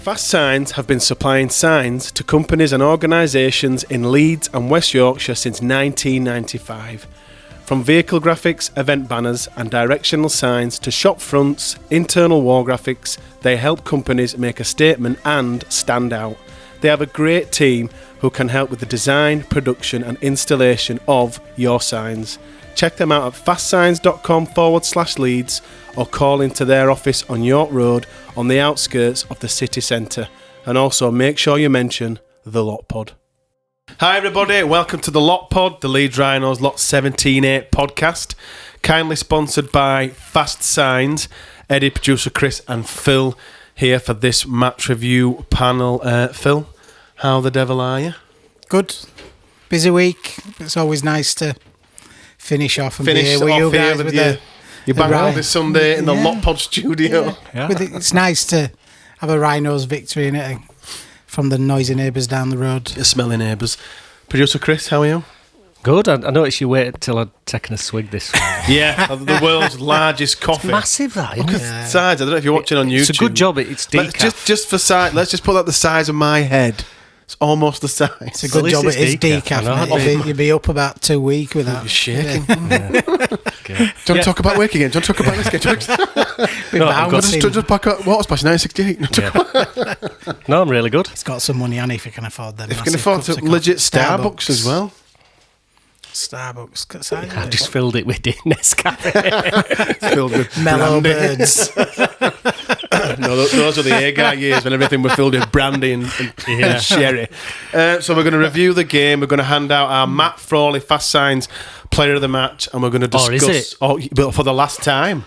Fast Signs have been supplying signs to companies and organisations in Leeds and West Yorkshire since 1995. From vehicle graphics, event banners and directional signs to shop fronts, internal wall graphics, they help companies make a statement and stand out. They have a great team who can help with the design, production and installation of your signs. Check them out at fastsigns.com/Leeds or call into their office on York Road on the outskirts of the city centre. And also make sure you mention the Lot Pod. Hi everybody, welcome to the Lot Pod, the Leeds Rhinos Lot 17-8 podcast, kindly sponsored by Fast Signs. Eddie, producer Chris and Phil here for this match review panel. Phil, how the devil are you? Good. Busy week. It's always nice to finish off and be here with you guys. You're back on this Sunday in the Lot Pod studio. Yeah. It's nice to have a Rhinos victory in it from the noisy neighbours down the road. The smelly neighbours. Producer Chris, how are you? Good. I noticed you waited until I'd taken a swig this week. Yeah, the world's largest coffee. It's massive, that, isn't Look it? at the size. I don't know if you're watching on YouTube. It's a good job. It's decaf. Just for size, let's just put that the size of my head. It's almost the size. It's a good job it is decaf, mate. You'd be up about 2 weeks with that. You're shaking. Yeah. Do you want to talk about work again? Do you want to talk about this again? Just pack up water splash 968. No, I'm really good. It's got some money on if you can afford them. If you can afford to legit Starbucks as well. Starbucks. I just filled it with Nescafe. Filled with mellow brandy. birds. No, those were the A-guy years when everything was filled with brandy and sherry. So we're going to review the game. We're going to hand out our Matt Frawley Fast Signs Player of the Match, and we're going to discuss. Or is it? But for the last time.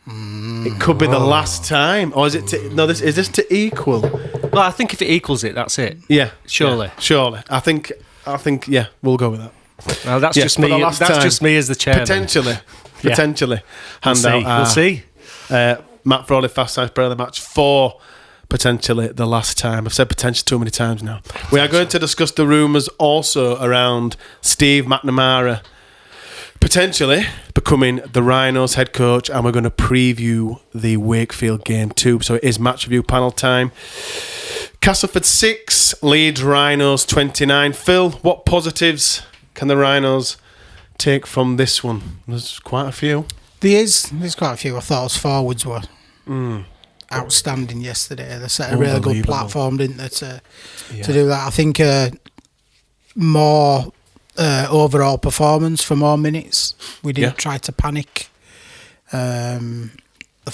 It could be the last time, or is it? Is this to equal? Well, I think if it equals it, that's it. Yeah, surely. Yeah, surely. I think. Yeah, we'll go with that. Well, that's just me. That's just me as the chairman. Potentially. Hand out. We'll see. Matt Frawley Fast Signs Player of the Match for potentially the last time. I've said potentially too many times now. We are going to discuss the rumours also around Steve McNamara potentially becoming the Rhinos head coach, and we're going to preview the Wakefield game too. So it is match review panel time. Castleford 6, Leeds Rhinos 29. Phil, what positives can the Rhinos take from this one? There's quite a few. There's quite a few. I thought us forwards were outstanding yesterday. They set a really good platform, didn't they, to do that. I think more overall performance for more minutes. We didn't try to panic. Like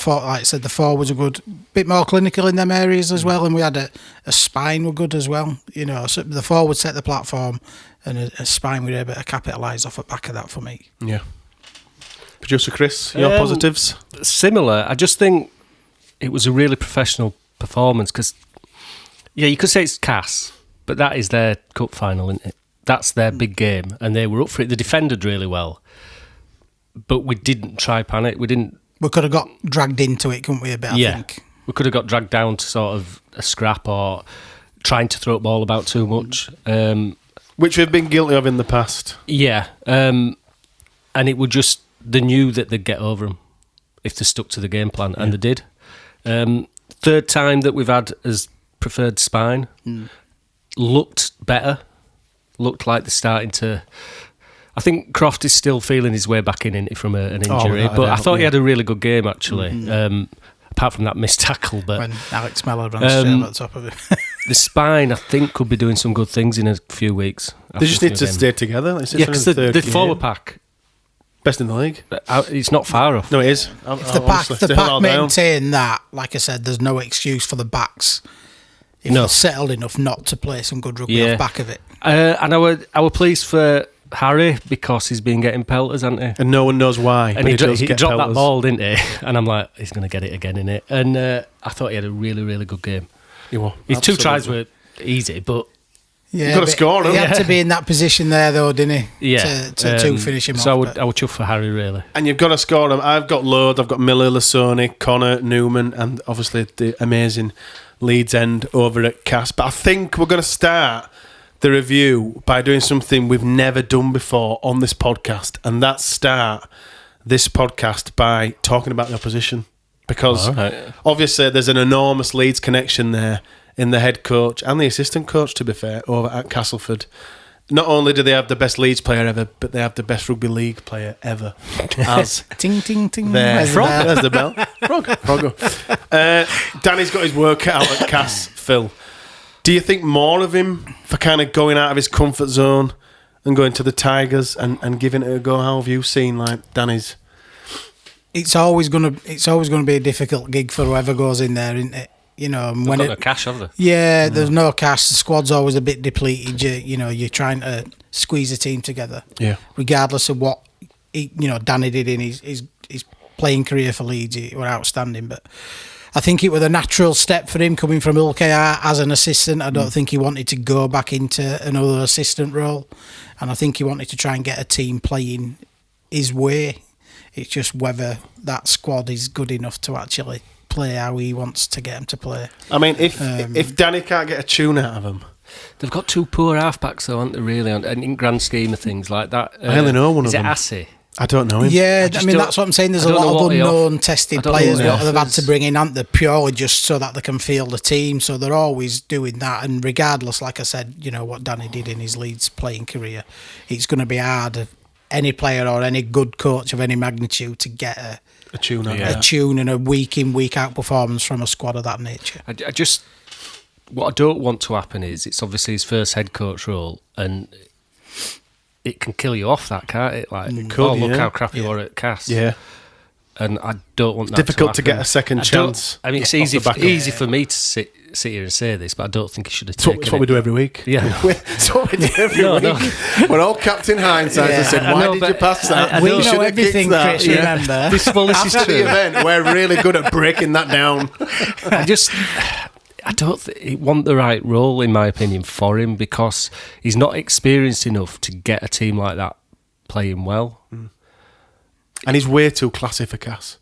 I said, the forwards were good. A bit more clinical in them areas as well, and we had a spine were good as well. You know, so the forwards set the platform, and a spine we were able to capitalise off the back of that for me. Yeah. Producer Chris, your positives? Similar. I just think it was a really professional performance because, you could say it's Cass, but that is their cup final, isn't it? That's their big game, and they were up for it. They defended really well, but we didn't try panic. We could have got dragged into it, couldn't we, a bit, I think? We could have got dragged down to sort of a scrap or trying to throw the ball about too much. Which we've been guilty of in the past. Yeah. And it would just... They knew that they'd get over them if they stuck to the game plan, and they did. Third time that we've had as preferred spine. Looked better. Looked like they're starting to... I think Croft is still feeling his way back in from an injury, but I thought he had a really good game, actually. Apart from that missed tackle. But when Alex Mellor ran straight on the top of it. The spine, I think, could be doing some good things in a few weeks. They just need to stay together. Because the forward pack... Best in the league. It's not far off. No, it is. If the pack maintain that, like I said, there's no excuse for the backs if they're settled enough not to play some good rugby off the back of it. And I were pleased for Harry because he's been getting pelters, hasn't he? And no one knows why. And he dropped that ball, didn't he? And I'm like, he's going to get it again, innit? And I thought he had a really, really good game. His 2 tries were easy, but... Yeah, you've got to score him. He had to be in that position there, though, didn't he? Yeah. To finish him off. So I would chuff for Harry, really. And you've got to score him. I've got Lode, I've got Miller, Lasoni, Connor, Newman, and obviously the amazing Leeds end over at Cass. But I think we're going to start the review by doing something we've never done before on this podcast, and that's start this podcast by talking about the opposition. Because obviously there's an enormous Leeds connection there. in the head coach and the assistant coach, to be fair, over at Castleford. Not only do they have the best Leeds player ever, but they have the best rugby league player ever. As ting, ting, ting. there's the bell. Frog. Danny's got his work out at Cass, Phil. Do you think more of him for kind of going out of his comfort zone and going to the Tigers and giving it a go? How have you seen like Danny's? It's always gonna be a difficult gig for whoever goes in there, isn't it? You know, They've got no cash, have they? Yeah, there's no cash. The squad's always a bit depleted. You're trying to squeeze a team together. Yeah. Regardless of what Danny did in his playing career for Leeds, it were outstanding. But I think it was a natural step for him coming from LKR as an assistant. I don't think he wanted to go back into another assistant role, and I think he wanted to try and get a team playing his way. It's just whether that squad is good enough to actually play how he wants to get them to play. I mean, if Danny can't get a tune out of them, they've got two poor halfbacks, though, aren't they? Really, and in grand scheme of things like that. I only know one of them. Is it Assy? I don't know him. Yeah, I mean that's what I'm saying. There's a lot of unknown tested players that they've had to bring in, aren't they? Purely just so that they can field the team. So they're always doing that. And regardless, like I said, what Danny did in his Leeds playing career, it's going to be hard of any player or any good coach of any magnitude to get a tune and a week in, week out performance from a squad of that nature. What I don't want to happen is it's obviously his first head coach role, and it can kill you off that, can't it? Like, look how crap you were at Cass. Yeah. And I don't want that difficult to get a second chance. I mean, it's easy for me to sit here and say this, but I don't think he should have taken it. It's what we do every week. Yeah. It's what we do every week. We're all Captain Hindsight and said, why did you pass that? We know everything, Chris, remember. This is After the event, we're really good at breaking that down. I don't think it wasn't the right role, in my opinion, for him, because he's not experienced enough to get a team like that playing well. And he's way too classy for Cass.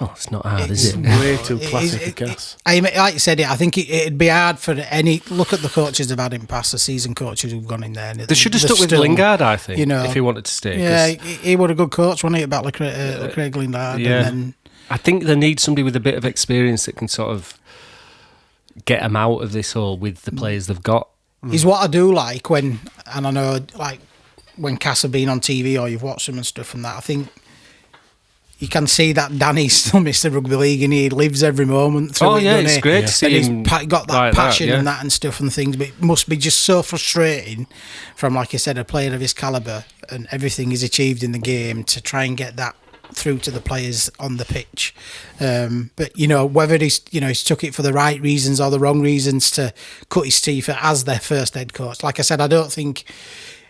Oh, it's not hard, is it? Way too classy for Cass. Like you said, I think it'd be hard for any... Look at the coaches they've had in past, the season coaches who've gone in there. They should have stuck with Lingard, I think, if he wanted to stay. Yeah, he was a good coach, wasn't he, about Craig Lingard? Yeah. And then, I think they need somebody with a bit of experience that can sort of get them out of this hole with the players they've got. Is what I do like when Cass have been on TV or you've watched them and stuff and that, I think you can see that Danny's still Mr. Rugby League and he lives every moment through it's great to see him. He's got that like passion that, and that and stuff and things, but it must be just so frustrating from, like you said, a player of his calibre and everything he's achieved in the game to try and get that through to the players on the pitch. But whether he's took it for the right reasons or the wrong reasons to cut his teeth as their first head coach. Like I said, I don't think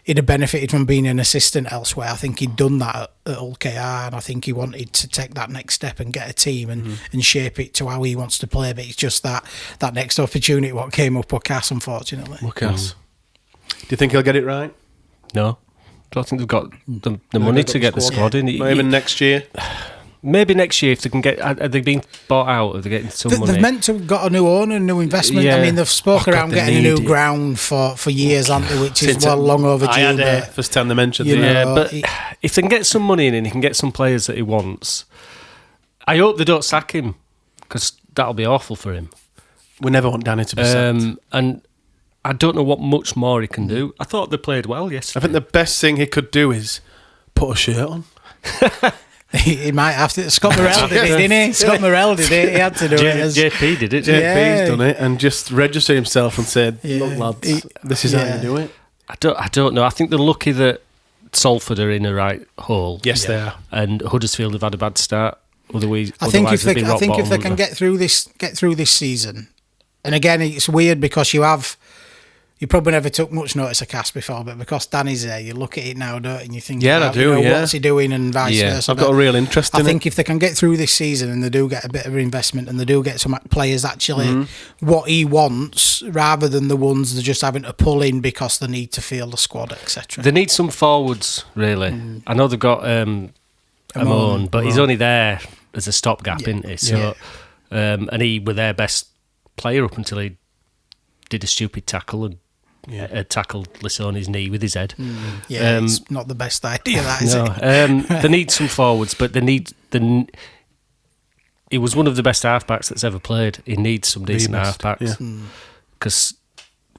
he'd have benefited from being an assistant elsewhere. I think he'd done that at LKR, and I think he wanted to take that next step and get a team and shape it to how he wants to play. But it's just that next opportunity what came up with Cass, unfortunately. Cass. Do you think he'll get it right? No. I don't think they've got the money to get the squad in. Not even next year? Maybe next year if they can get... Are they being bought out? Are they getting some money? They've meant to have got a new owner, a new investment. Yeah. I mean, they've spoke around getting a new ground for years, haven't they? Which is long overdue. I had first time they mentioned it. Yeah, but if they can get some money in and he can get some players that he wants, I hope they don't sack him, because that'll be awful for him. We never want Danny to be sacked. And I don't know what much more he can do. I thought they played well yesterday. I think the best thing he could do is put a shirt on. He might have to. Scott Morrell did it, didn't he? Scott Morrell did it. He had to do it. JP did it. JP's done it and just registered himself and said, "Look, lads, this is how you do it." I don't know. I think they're lucky that Salford are in the right hole. Yes, they are. And Huddersfield have had a bad start. Otherwise, I think if they can get through this season, and again, it's weird because you probably never took much notice of Cass before, but because Danny's there, you look at it now, don't you? And you think, I do. What's he doing, and vice versa. I've got a real interest in it. I think if they can get through this season and they do get a bit of investment and they do get some players actually what he wants, rather than the ones they're just having to pull in because they need to field the squad, etc. They need some forwards, really. I know they've got Amon, but he's only there as a stopgap, isn't he? So, and he was their best player up until he did a stupid tackle and tackled Lissoni's knee with his head. It's not the best idea, that is it? They need some forwards, but they need he was one of the best halfbacks that's ever played. He needs some decent halfbacks. because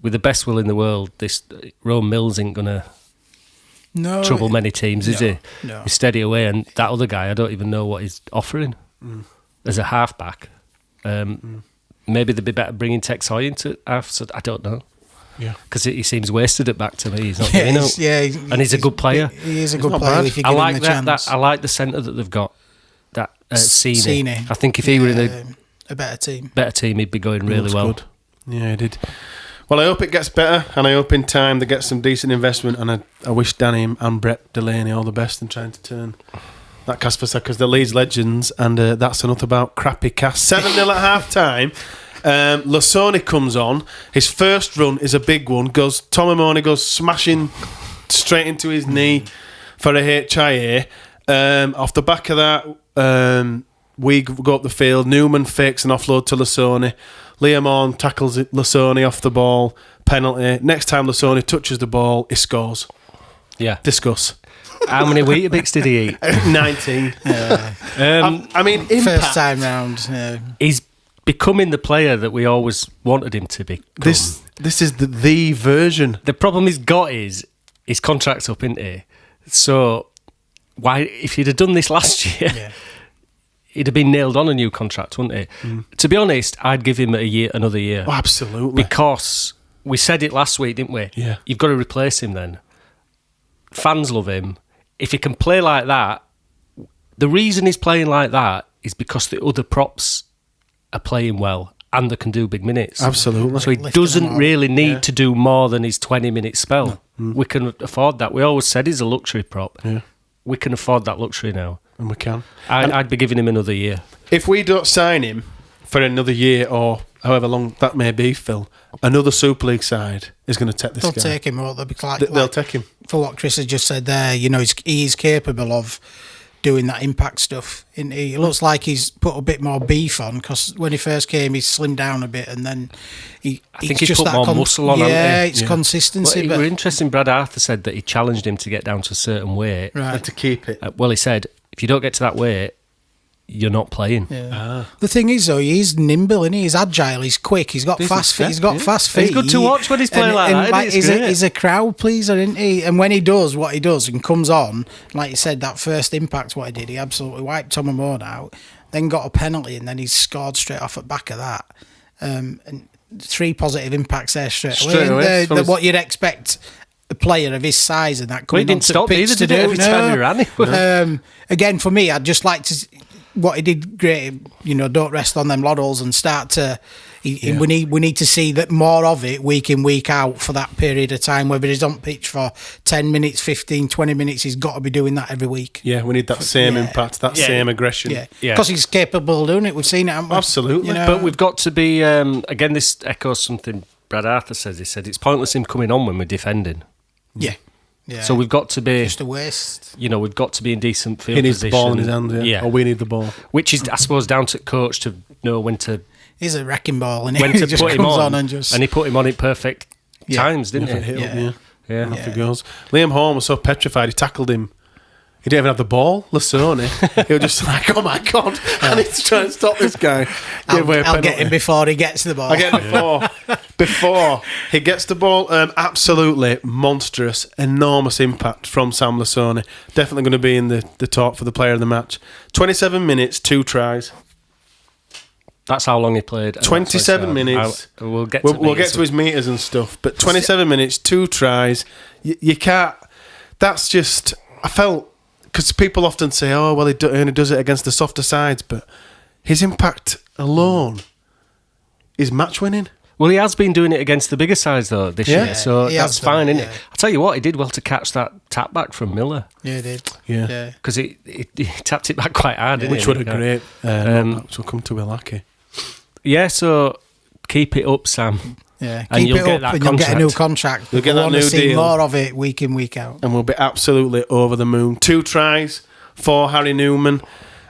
with the best will in the world, this Rome Mills ain't going to trouble many teams, is he? No. He's steady away, and that other guy, I don't even know what he's offering as a halfback. Maybe they'd be better bringing Tex Hoy into half. So I don't know. Yeah, because he seems wasted at back to me. He's not getting out. And he's a good player. He is a good player. If you give him the chance. I like the centre that they've got. That Sini. I think if he were in a better team, he'd be going really well. Good. Yeah, he did. Well, I hope it gets better, and I hope in time they get some decent investment. And I wish Danny and Brett Delaney all the best in trying to turn that Castleford side, because they're Leeds legends, and that's enough about crappy Cast. 7-0 at half time. Lasoni comes on. His first run is a big one. Tomamoni goes smashing straight into his knee for a HIA. Off the back of that, we go up the field. Newman fakes an offload to Lasoni. Liam Horn tackles Lasoni off the ball. Penalty. Next time Lasoni touches the ball, he scores. Yeah. Discuss. How many Weetabix did he eat? 19. I mean, impact. First time round. He's becoming the player that we always wanted him to be. This is the version. The problem he's got is his contract's up, isn't he? So why, if he'd have done this last year, he'd have been nailed on a new contract, wouldn't he? To be honest, I'd give him another year. Oh, absolutely. Because we said it last week, didn't we? Yeah. You've got to replace him then. Fans love him. If he can play like that, the reason he's playing like that is because the other props are playing well and they can do big minutes. Absolutely. So he doesn't really need to do more than his 20-minute spell. No. We can afford that. We always said he's a luxury prop. Yeah. We can afford that luxury now. And we can. I'd be giving him another year. If we don't sign him for another year or however long that may be, Phil, another Super League side is going to take this guy. They'll take him, won't they? They'll take him. For what Chris has just said there, he's capable of doing that impact stuff. He looks like he's put a bit more beef on, because when he first came, he slimmed down a bit, and then I think he's put more muscle on. It's consistency. Well, it were interesting. Brad Arthur said that he challenged him to get down to a certain weight, and to keep it. Well, he said, if you don't get to that weight, you're not playing. Yeah. The thing is, though, he's nimble, and he's agile, he's quick, he's got fast feet. He's got fast feet. He's good to watch when he's playing like that. He's a crowd pleaser, isn't he? And when he does what he does and comes on, like you said, that first impact, what he did, he absolutely wiped Tom and Moore out. Then got a penalty, and then he scored straight off at back of that. And 3 positive impacts there straight away. What you'd expect a player of his size and that coming onto the pitch to do. Every time he ran. Again, for me, I'd just like to. What he did great, don't rest on them laurels and start to. We need to see that more of it week in, week out for that period of time. Whether he's on pitch for 10 minutes, 15, 20 minutes, he's got to be doing that every week. Yeah, we need that same impact, that same aggression. Yeah, because he's capable of doing it. We've seen it, haven't we? Absolutely. But we've got to be, again, this echoes something Brad Arthur says. He said it's pointless him coming on when we're defending. Yeah. Yeah. So we've got to be just a waste. We've got to be in decent field position. He needs the ball in his hand, or we need the ball. Which is, I suppose, down to coach to know when to. He's a wrecking ball, and when he to just put him comes on, and just. And he put him on at perfect times, didn't he? Yeah. Off he goes. Liam Horn was so petrified. He tackled him. He didn't even have the ball. Lasoni. He was just like, oh my God, I need to try and stop this guy. I'll get him before he gets the ball. I'll get him before he gets the ball. Absolutely monstrous, enormous impact from Sam Lasoni. Definitely going to be in the talk for the player of the match. 27 minutes, 2 tries. That's how long he played. 27 minutes. We'll get to his meters and stuff. But 27 minutes, 2 tries. You can't. That's just. I felt. Because people often say, oh, well, he only does it against the softer sides, but his impact alone is match-winning. Well, he has been doing it against the bigger sides, though, this year, so that's fine, isn't it? I'll tell you what, he did well to catch that tap back from Miller. Yeah, he did. Yeah. Because he tapped it back quite hard, didn't Which would have great. So come to Ilaki. Yeah, so keep it up, Sam. Yeah, keep it up and you'll get a new contract. You'll get that new deal. See more of it week in, week out. And we'll be absolutely over the moon. 2 tries for Harry Newman.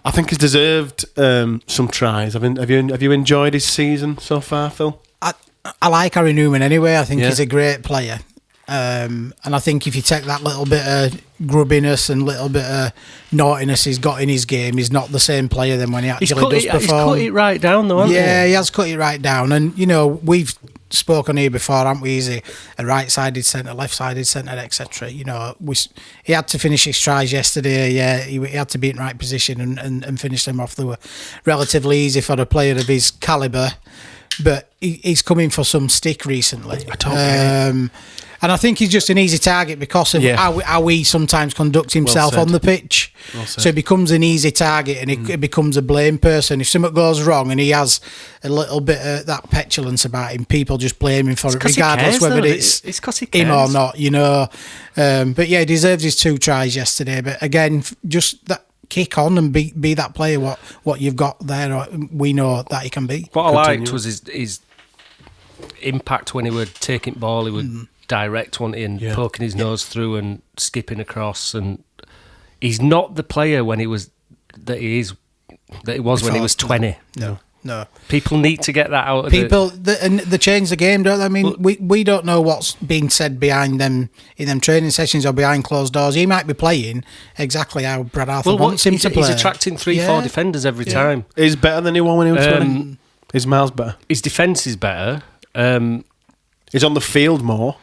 I think he's deserved some tries. Have you enjoyed his season so far, Phil? I like Harry Newman anyway. I think he's a great player. And I think if you take that little bit of grubbiness and little bit of naughtiness he's got in his game, he's not the same player than when he actually does perform. He's cut it right down, though, hasn't he? Yeah, he has cut it right down. And, we've spoken here before, haven't we? He's a right-sided centre, left-sided centre, etc. You know, he had to finish his tries yesterday. Yeah, he had to be in the right position and finish them off. They were relatively easy for a player of his calibre, but he's coming for some stick recently. I don't get it. And I think he's just an easy target because of how he sometimes conducts himself on the pitch. So he becomes an easy target and he becomes a blame person. If something goes wrong and he has a little bit of that petulance about him, people just blame him for it, regardless whether it's him or not, you know. But yeah, he deserves his 2 tries yesterday. But again, just that kick on and be that player what you've got there. We know that he can be. What I liked was his impact when he would taking ball, he would direct one in, poking his nose through and skipping across, and he's not the player when he was when he was 20. No. People need to get that out of and they change the game, don't they? I mean, we don't know what's being said behind them in them training sessions or behind closed doors. He might be playing exactly how Brad Arthur wants him to play. He's attracting 3-4 defenders every time. He's better than he was when he was 20. He's miles better. His defence is better. He's on the field more.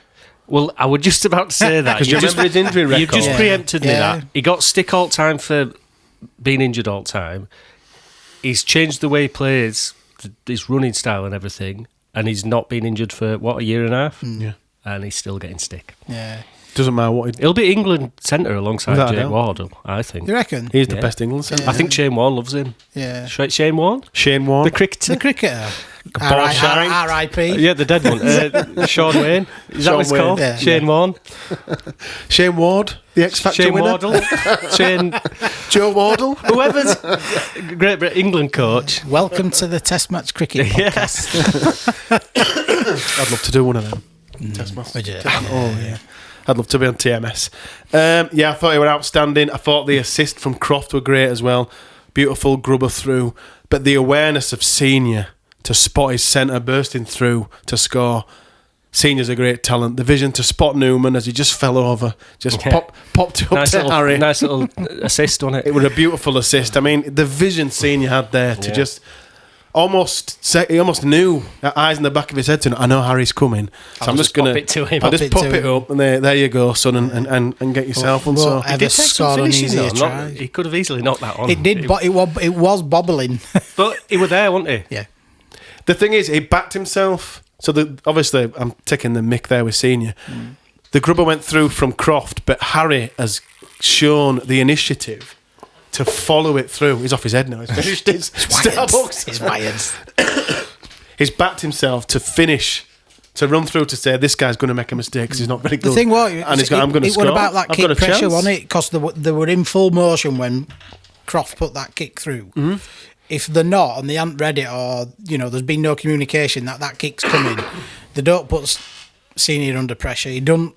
Well, I was just about to say that. Because you remember his injury record. You just preempted me that. He got stick all the time for being injured all the time. He's changed the way he plays, his running style and everything, and he's not been injured for, a year and a half? Yeah. And he's still getting stick. Yeah. Doesn't matter what he'll be England centre alongside Jake Ward, I think. You reckon? He's the best England centre. I think Shane Warne loves him. Yeah. Shane Warne? Shane Warne. The cricketer. R.I.P. Yeah, the dead one. Sean Wayne. Is that what it's called? Yeah. Shane Warne. Shane Ward, the X Factor Shane winner. Wardle. Joe Wardle. Whoever's Great Britain England coach. Welcome to the Test Match Cricket podcast. I'd love to do one of them. Test match. Would you? Oh, yeah. I'd love to be on TMS. I thought he were outstanding. I thought the assist from Croft were great as well. Beautiful grubber through. But the awareness of Senior to spot his centre bursting through to score. Senior's a great talent. The vision to spot Newman as he just fell over. Popped it up to Harry. Nice little assist, wasn't it? It was a beautiful assist. I mean, the vision Senior had there to just... he almost knew, eyes in the back of his head, to I know Harry's coming, so I'm just going to I'll just pop it up, and there you go, son, and get yourself on. So he did score an easier try. He could have easily knocked that on. It did, but it was bobbling. But he was there, wasn't he? Yeah. The thing is, he backed himself. So obviously, I'm taking the mick there with Senior. The grubber went through from Croft, but Harry has shown the initiative to follow it through. He's off his head now. He's finished his Starbucks. He's wired. He's backed himself to finish, to run through to say this guy's going to make a mistake because he's not very good. The thing was, and he's I'm going to score. It was about that kick pressure, wasn't it? Because they were in full motion when Croft put that kick through. Mm-hmm. If they're not and they haven't read it, or there's been no communication that kick's coming, they don't put Senior under pressure. He don't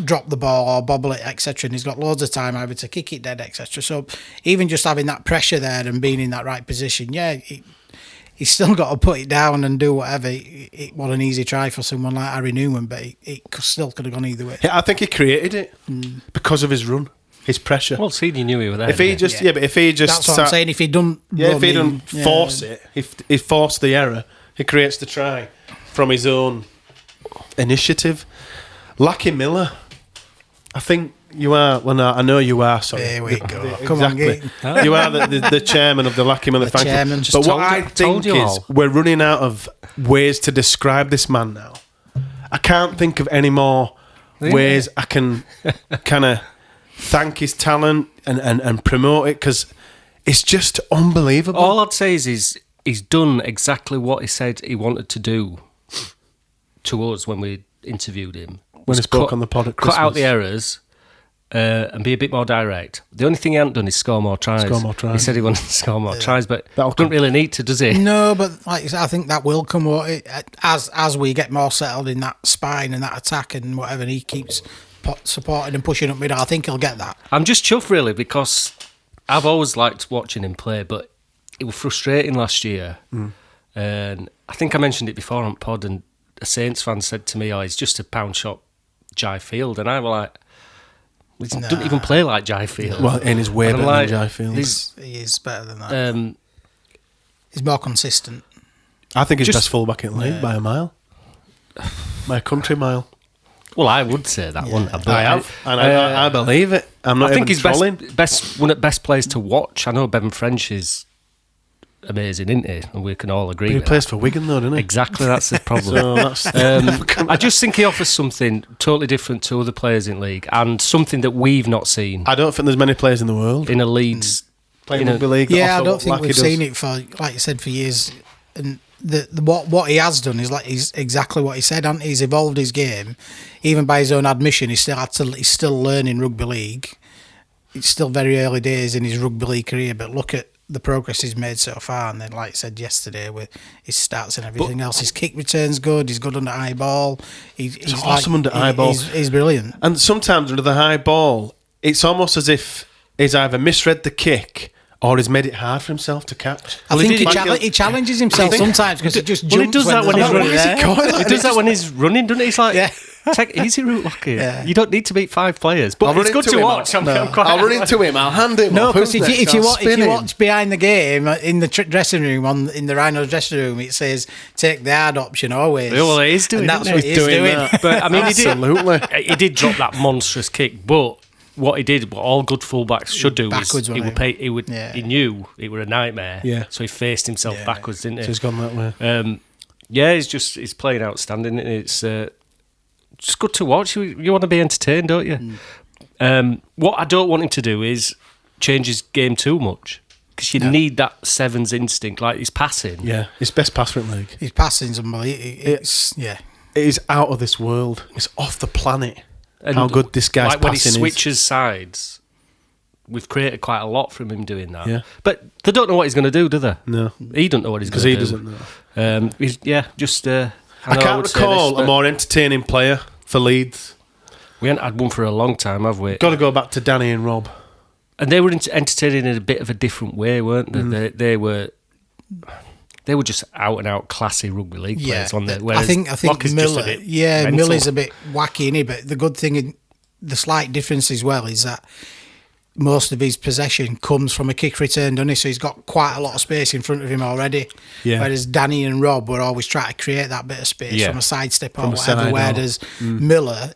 drop the ball or bobble it, etc. And he's got loads of time either to kick it dead, etc. So even just having that pressure there and being in that right position, he's still got to put it down and do whatever. It was an easy try for someone like Harry Newman, but it still could have gone either way. Yeah, I think he created it because of his run, his pressure. Well, Senior knew he was there. If he just, but if he just, that's what I'm saying. If he don't, force it, if he forced the error, he creates the try from his own initiative. Lucky Miller, I think you are. Well, no, I know you are. Sorry, there we go. Exactly. Come on, Gate. You are the chairman of the Lucky Miller fan club. But what I think is we're running out of ways to describe this man now. I can't think of any more ways I can kind of thank his talent and promote it, because it's just unbelievable. All I'd say is he's done exactly what he said he wanted to do to us when we interviewed him. When he spoke on the pod at Christmas. Cut out the errors and be a bit more direct. The only thing he hadn't done is score more tries. He said he wanted to score more tries, but doesn't really need to, does he? No, but like I think that will come as we get more settled in that spine and that attack and whatever, and he keeps supporting and pushing up mid. I think he'll get that. I'm just chuffed, really, because I've always liked watching him play, but it was frustrating last year. And I think I mentioned it before on pod, and a Saints fan said to me, he's just a pound shot Jai Field, and I was like, he doesn't even play like Jai Field. Well, and he's way better than Jai Field. He is better than that. He's more consistent. I think he's best fullback in the league by a mile. My country mile. Well, I would say that one. I have, and I believe it. I'm not I think even he's trolling. one of the best players to watch. I know Bevan French is amazing, isn't he? And we can all agree. But he with plays that. for Wigan, though, doesn't he? Exactly, that's the problem. So that's I just think he offers something totally different to other players in league, and something that we've not seen I don't think there's many players in the world in a Leeds. playing in a- rugby league. that Yeah, I offer don't what think Lackey we've does. seen it for, like you said, for years. And what he has done is he's exactly what he said. And he's evolved his game, even by his own admission. He's still learning rugby league. It's still very early days in his rugby league career, but look at the progress he's made so far. And then, like I said yesterday, with his stats and everything else, his kick return's good. He's good under high ball. He's awesome under high ball. He's brilliant. And sometimes under the high ball, it's almost as if he's either misread the kick or he's made it hard for himself to catch. I think did- he challenges himself sometimes because he just jumps. Well, he does that when he's running. He He does that when he's running, doesn't he? He's like, Yeah. take it easy route, Lockie. Yeah. You don't need to beat 5 players, but I'll it's run good into to him, watch. I'm quite I'll run into him. I'll hand him. No, off. because Who's if next? you I'll watch spin him. behind the game in the dressing room in the Rhinos dressing room, it says take the hard option always. Well, he is doing and that's it, what isn't he's doing. that. But I mean, Absolutely. he did drop that monstrous kick, but what he did, what all good fullbacks should do, Backwards, is wasn't he knew it were a nightmare, Yeah. so he faced himself backwards, didn't he? So he's gone that way. Yeah, he's playing outstanding. It's just good to watch. You want to be entertained, don't you? What I don't want him to do is change his game too much, because you need that sevens instinct, like his passing. Yeah, his best passer in the league. His passing's unbelievable. It is out of this world. It's off the planet. And how good this guy's like when he passing is. switches sides, we've created quite a lot from him doing that. Yeah. But they don't know what he's going to do they? No. He don't know what he's going Because to he do. doesn't know. Just. I can't recall a more entertaining player for Leeds. We haven't had one for a long time, have we? Got to go back to Danny and Rob. And they were entertaining in a bit of a different way, weren't they? They were just out and out classy rugby league players on there. I think Lockie's just Miller. a bit Yeah, mental. Miller's a bit wacky, isn't he? But the good thing, the slight difference as well, is that most of his possession comes from a kick return, doesn't he? So he's got quite a lot of space in front of him already. Yeah. Whereas Danny and Rob were always trying to create that bit of space from a sidestep or From a whatever. side, Whereas Miller,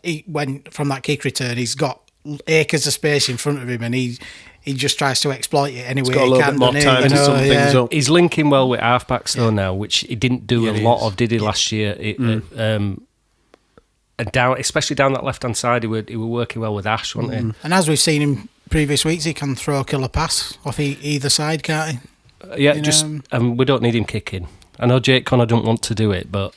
from that kick return, he's got acres of space in front of him, and he just tries to exploit it any way got a he little can. bit more doesn't he? time to sum things up. He's linking well with halfbacks though now, which he didn't do Yeah, a he lot is. of, did he, last year? And down, especially down that left hand side, he were working well with Ash, wasn't he? And as we've seen in previous weeks, he can throw a killer pass off either side, can't he? Yeah, You we don't need him kicking. I know Jake Connor don't want to do it, but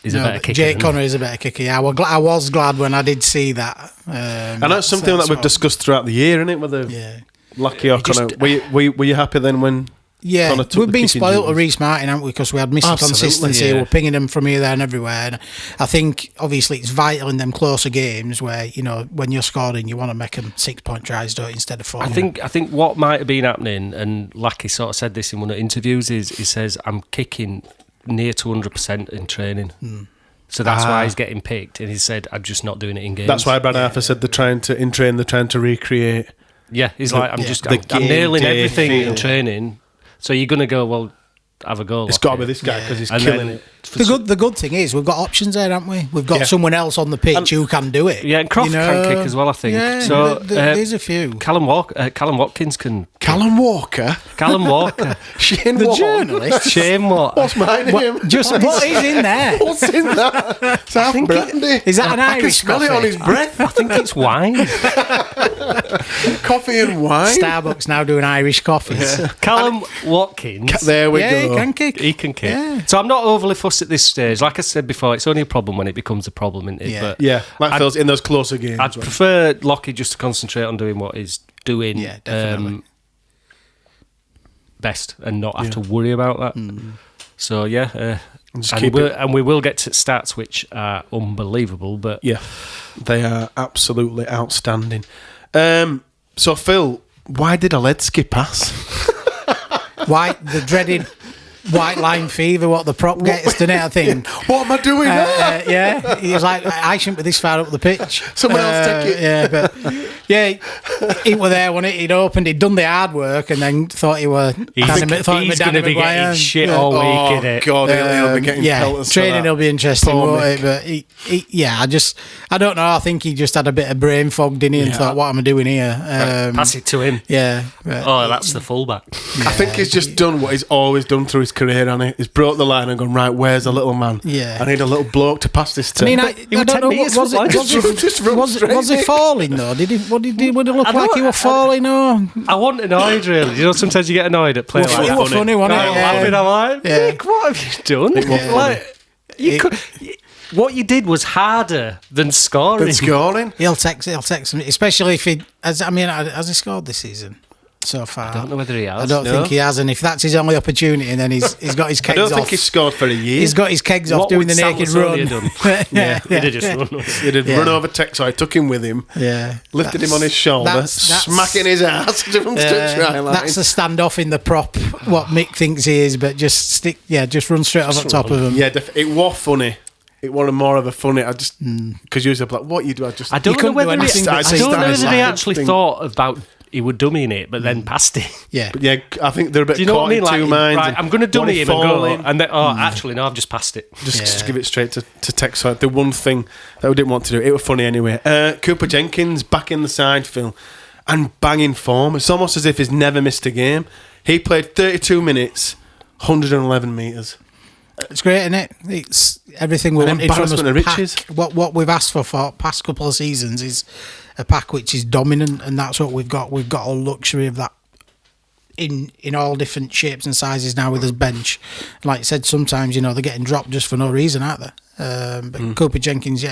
he's a better but kicker. Jake than Connor is a better kicker. Yeah, I was glad when I did see that. And that's something that we've discussed throughout the year, isn't it? Whether Yeah. Lucky or Connor. Were you happy then when Yeah, Connor took we've the been kicking spoiled to duties? Reece Martin, haven't we? Because we had missing Absolutely, consistency. yeah. We're pinging them from here, there, and everywhere. And I think obviously it's vital in them closer games where when you're scoring, you want to make them 6-point tries, don't you, instead of 4. I think what might have been happening, and Lackey sort of said this in one of the interviews, is he says, I'm kicking near to 100% in training. So that's why he's getting picked. And he said, I'm just not doing it in games. That's why Brad Arthur said they're trying to recreate. Yeah, he's like, I'm game nailing day everything feel. in training. So you're going to go, well, have a go. It's got to be this guy because he's And killing then it. The good thing is we've got options there, haven't we? We've got Yeah. someone else on the pitch who can do it. Yeah, and Croft can kick as well, I think. Yeah, So, there's a few. Callum Watkins can. Callum Walker, Callum Walker. Shane The Warne. journalist. Shame what? What's my name? What is in there? What's in that? It's half brandy. Is that an I can Irish smell it coffee? on his breath. I think it's wine. Coffee and wine. Starbucks now doing Irish coffees. Callum Watkins. There we Yeah, go. he can kick. He can kick. Yeah. So I'm not overly fussed at this stage. Like I said before, it's only a problem when it becomes a problem, isn't it? Yeah. But Yeah, like Phil's in those closer games. I'd prefer Lockie just to concentrate on doing what he's doing Yeah, definitely. best and not have to worry about that. So, yeah. just keep it- and we will get to stats which are unbelievable, but Yeah, they are absolutely outstanding. So, Phil, why did Aledzki pass? Why the dreaded white line fever, what the prop gets, doesn't it, I think? What am I doing now? Yeah, he was like, I shouldn't be this far up the pitch. Someone else take it. Yeah, but he was there when he'd opened, he'd done the hard work and then thought he were... He's going to be getting shit all week, innit? God, he'll be getting pelters for training that. will be interesting, Poor won't Mick. it? But I don't know, I think he just had a bit of brain fog, didn't he, and thought, what am I doing here? Pass it to him. Yeah. Oh, that's the fullback. I think he's just done what he's always done through his career, hasn't he? He's broke the line and gone, right, where's the little man? Yeah. I need a little bloke to pass this to. I mean, I he would don't know, take meters was for it, life. was he falling though? Would it look like he was falling or? I wasn't annoyed, really. You know, sometimes you get annoyed at playing like It that. was funny, wasn't it? I'm laughing, I'm like, Yeah. Mick, what have you done? It was funny. Like, you could, what you did was harder than scoring. He'll text him, especially if has he scored this season so far? I don't know whether he has. I don't think he has, and if that's his only opportunity, and then he's got his kegs I off. don't think he's scored for a year. He's got his kegs off What doing would the naked run. Salvatore have done? He'd have just run. He'd have run over Texai, took him with him, lifted him on his shoulder, that's- smacking his ass to him touchline line. That's the standoff in the prop. What Mick thinks he is, but just run straight over top of him. Yeah, it was funny. It was more of a funny. I just because you was like, what you do? I You don't know couldn't do whether anything but I don't know stand whether he like actually thing. thought about he would dummy in it, but then passed it. Yeah. But yeah, I think they're a bit Do you know caught what I mean? in Like, two minds. right, and I'm going to dummy him and go, falling. and then, actually, no, I've just passed it. Just give it straight to Texas. The one thing that we didn't want to do. It was funny anyway. Cooper Jenkins back in the side, Phil, and banging form. It's almost as if he's never missed a game. He played 32 minutes, 111 metres. It's great, isn't it? It's everything we An wanted from us. embarrassment of riches. What we've asked for past couple of seasons is a pack which is dominant, and that's what we've got. We've got a luxury of that in all different shapes and sizes now with his bench. Like I said, sometimes they're getting dropped just for no reason, aren't they? But Cooper Jenkins,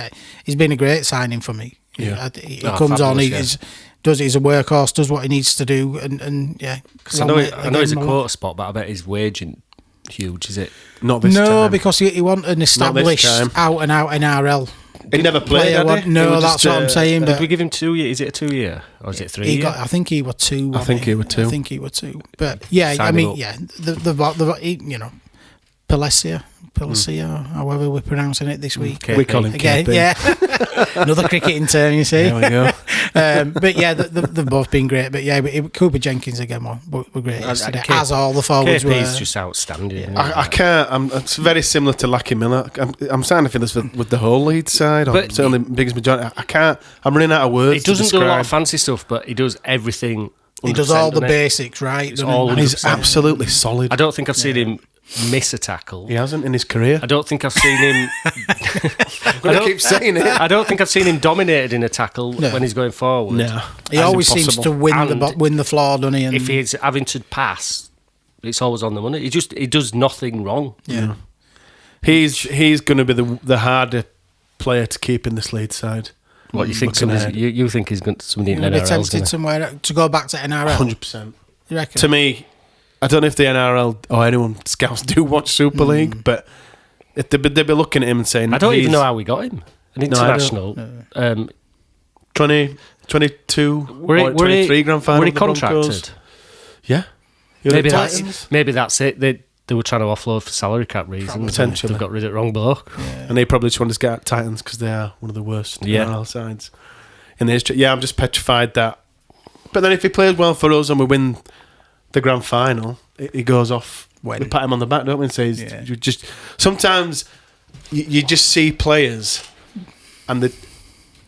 he's been a great signing for me. Yeah. He comes on, he's a workhorse, does what he needs to do, and yeah. Because I know he's a quota spot, but I bet his wage isn't huge, is it? Not this time. No, because he want an established out and out NRL. He never played, had he? No, He was that's just, what I'm saying. Did But we give him 2 years? Is it a 2 year? Or is it 3 year? I think he was 2. I think he was 2. I think he was 2. But yeah, Sign I him mean, up. yeah, Pelesia, however we're pronouncing it this week. We call him Again, KP. yeah. Another cricketing term, you see. There we go. But yeah, they've both been great. But yeah, Cooper Jenkins again were great yesterday, as all the forwards KP's were. just outstanding. isn't he? I can't. It's very similar to Lackey Miller. I'm starting to feel this with the whole Leeds side, or But certainly biggest majority. I can't. I'm running out of words. He doesn't to do a lot describe. of fancy stuff, but he does everything. He does all the 100%, basics right. It's doesn't all he? He's 100%. absolutely solid. I don't think I've seen him miss a tackle. He hasn't in his career. I don't think I've seen him. I'm going to keep saying it. I don't think I've seen him dominated in a tackle when he's going forward. No, He that's always seems impossible. to And win the floor, doesn't he? And If he's having to pass, it's always on the money. He does nothing wrong. yeah. He's going to be the harder player to keep in this Leeds side. What you think? Looking ahead. You think he's going to somebody in You'd be NRL? tempted somewhere to go back to NRL. 100%. You reckon? To me, I don't know if the NRL or anyone scouts do watch Super League, but if they'd be looking at him and saying, I don't even he's know how we got him. An No, I don't. international. 22 Were he, or 23 grand final. were he with the Broncos. contracted? Yeah. You're Maybe the that's Titans. maybe that's it. They were trying to offload for salary cap reasons. Potentially. They've got rid of the wrong bloke. And they probably just wanted to get at Titans because they are one of the worst Yeah. NRL sides in the history. Yeah, I'm just petrified that. But then if he plays well for us and we win the grand final, he goes off. We pat him on the back, don't we? And say, you just sometimes you just see players, and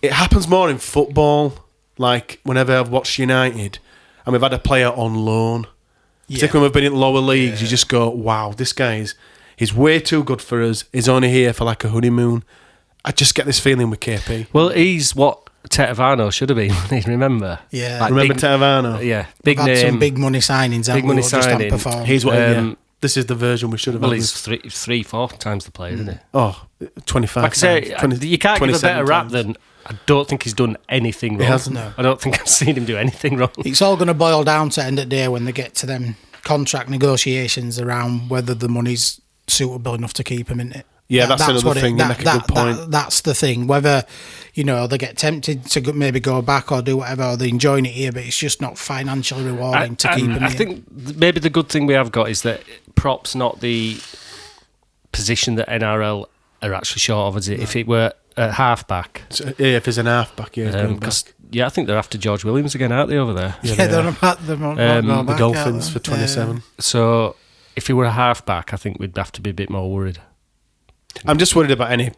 it happens more in football. Like whenever I've watched United, and we've had a player on loan. Particularly when we've been in lower leagues, you just go, wow, this guy he's way too good for us. He's only here for like a honeymoon. I just get this feeling with KP. Well, he's what Tetevano should have been. Remember? Yeah. Like Remember big, Tetevano? Yeah, big Had name. some big money signings. Big money signing. He's what. Um, this is the version we should have. Well, had he's with- 4 times the player, isn't he? Oh, 25 Like I say, times, 20 you can't give a 27 better rap times. than I don't think he's done anything wrong. hasn't, no. I don't think I've seen him do anything wrong. It's all going to boil down to end of the day when they get to them contract negotiations around whether the money's suitable enough to keep him in it. Yeah, that's another thing. You make a good point. That's the thing. Whether, they get tempted to maybe go back or do whatever, or they're enjoying it here, but it's just not financially rewarding to keep them here. I think maybe the good thing we have got is that prop's not the position that NRL are actually short of, is it? No. If it were at half-back. If there's an half-back, I think they're after George Williams again, aren't they, over there? Yeah, they're about the Dolphins for 27. So if he were a half-back, I think we'd have to be a bit more worried. I'm just worried about any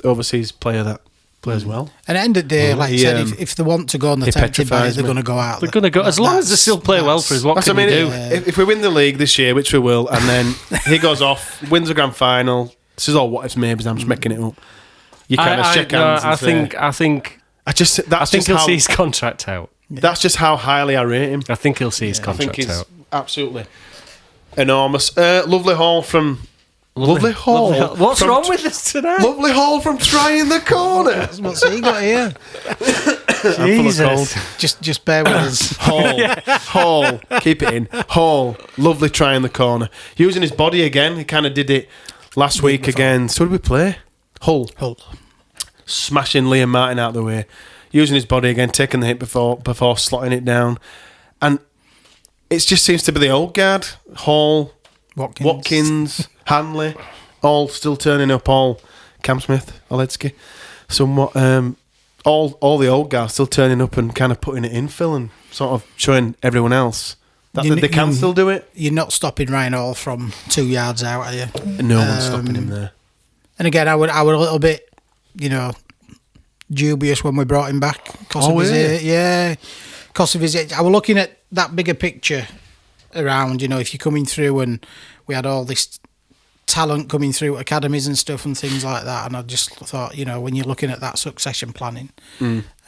overseas player that plays well. And at the end of the day, like I said, if they want to go on the tempted by it, they're going to go out. They're going to go, as long as they still play well for us, what can we do? If we win the league this year, which we will, and then he goes off, wins the grand final, this is all what ifs, maybes, I'm just making it up. You kind of shake hands and say... I think he'll see his contract out. That's just how highly I rate him. I think he'll see his contract out. Absolutely enormous. Lovely haul from... Lovely haul. What's wrong with this tonight? Lovely haul from Trying the Corner. What's he got here? Jesus. Just bear with us. Haul. Keep it in. Haul. Lovely Trying the Corner. Using his body again. He kind of did it last week again. So what did we play? Hull. Smashing Liam Martin out of the way. Using his body again, taking the hit before slotting it down. And it just seems to be the old guard. Hall, Watkins, Hanley, all still turning up. All Cam Smith, Oledsky, somewhat. All the old guys still turning up and kind of putting it in, Phil, and sort of showing everyone else that they can still do it. You're not stopping Ryan Hall from 2 yards out, are you? No one's stopping him there. And again, I were a little bit, dubious when we brought him back. Because of his age. I was looking at that bigger picture around, if you're coming through, and we had all this talent coming through academies and stuff and things like that, and I just thought, when you're looking at that succession planning,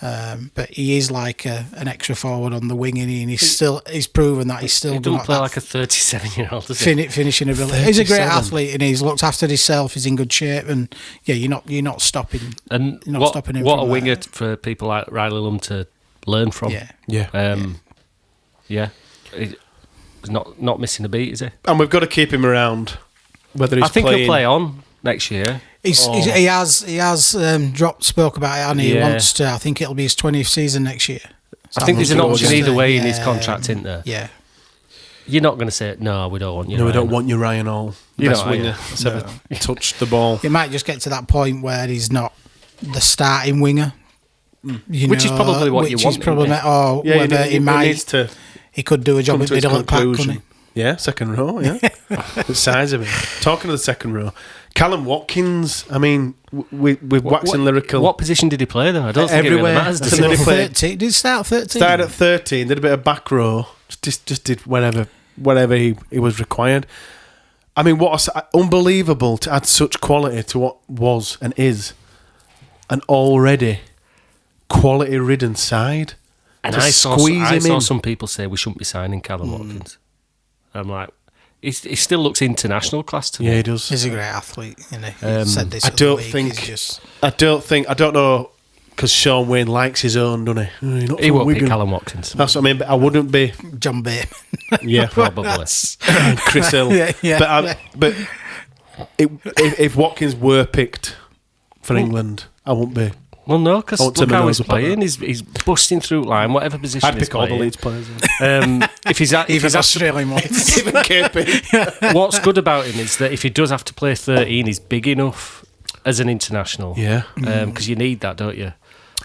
but he is like an extra forward on the wing, and he's proven that he's still doesn't play like a 37-year-old, does finishing ability. He's a great athlete, and he's looked after himself. He's in good shape, and you're not stopping. And stopping him. What a winger for people like Riley Lum to learn from. He's not missing a beat, is he? And we've got to keep him around. Whether he's I think he'll play on next year. He has spoke about it, and he wants to. I think it'll be his 20th season next year. So I think there's an option either way in his contract, isn't there? Yeah. You're not going to say, no, we don't want you. No, we don't want you, Ryan Hall. Best winger that's ever touched the ball. He might just get to that point where he's not the starting winger. Which is probably what you want. He could do a job at middle of the pack, couldn't he? Yeah, second row, the size of it. Talking of the second row, Callum Watkins, I mean, we've waxing lyrical. What position did he play, though? I don't think everywhere. It really matters. Did he start at 13? Started at 13, did a bit of back row, just did whatever he was required. I mean, unbelievable to add such quality to what was and is an already quality-ridden side. And I saw some people say we shouldn't be signing Callum Watkins. I'm like, he still looks international class to me. Yeah, he does. He's a great athlete. He said this I don't know, because Sean Wayne likes his own, doesn't he? He won't be Callum Watkins. That's what I mean, but I wouldn't be. John Bateman. Yeah, probably. Chris Hill. But if Watkins were picked for England, I wouldn't be. Well, no, because look how he's playing. He's busting through line, whatever position I'd pick all the Leeds players. If he's Australian ones. Even KP. What's good about him is that if he does have to play 13, he's big enough as an international. Yeah. Because you need that, don't you?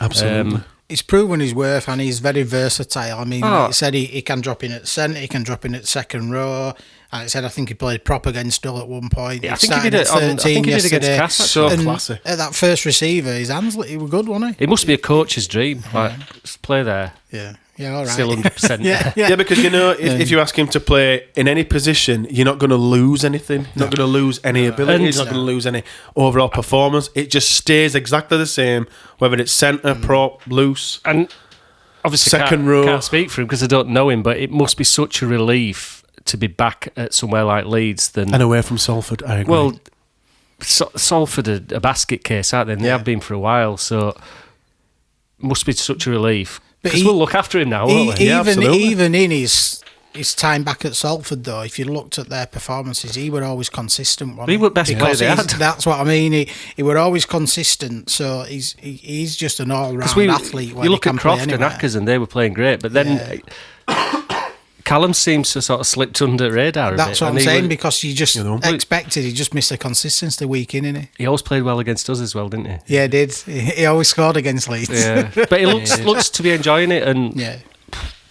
Absolutely. He's proven his worth, and he's very versatile. I mean, like he said, he can drop in at centre, he can drop in at second row. And it said, I think he played prop against Hull at one point. Yeah, I think he did against Cass. So classy. At that first receiver, his hands, he was good, wasn't he? It must be a coach's dream. Like, just play there. Yeah, all right. Still 100%. Yeah, because if you ask him to play in any position, you're not going to lose anything. You're not going to lose any ability. You're not going to lose any overall performance. It just stays exactly the same, whether it's centre, prop, loose. And obviously, second row. Can't speak for him because I don't know him, but it must be such a relief to be back at somewhere like Leeds and away from Salford. I agree. Well, Salford are a basket case, aren't they? And they have been for a while, so it must be such a relief. Because we'll look after him now, won't we? Even in his his time back at Salford, though, if you looked at their performances, he were always consistent. He were best player they had. That's what I mean. He were always consistent. So he's just an all-round athlete. You look at Croft and Ackers, and they were playing great, but then Callum seems to sort of slipped under the radar. That's what I'm saying, because you just expected he just missed the consistency week in, innit? He always played well against us as well, didn't he? Yeah, he did. He always scored against Leeds. Yeah, but he looks to be enjoying it, and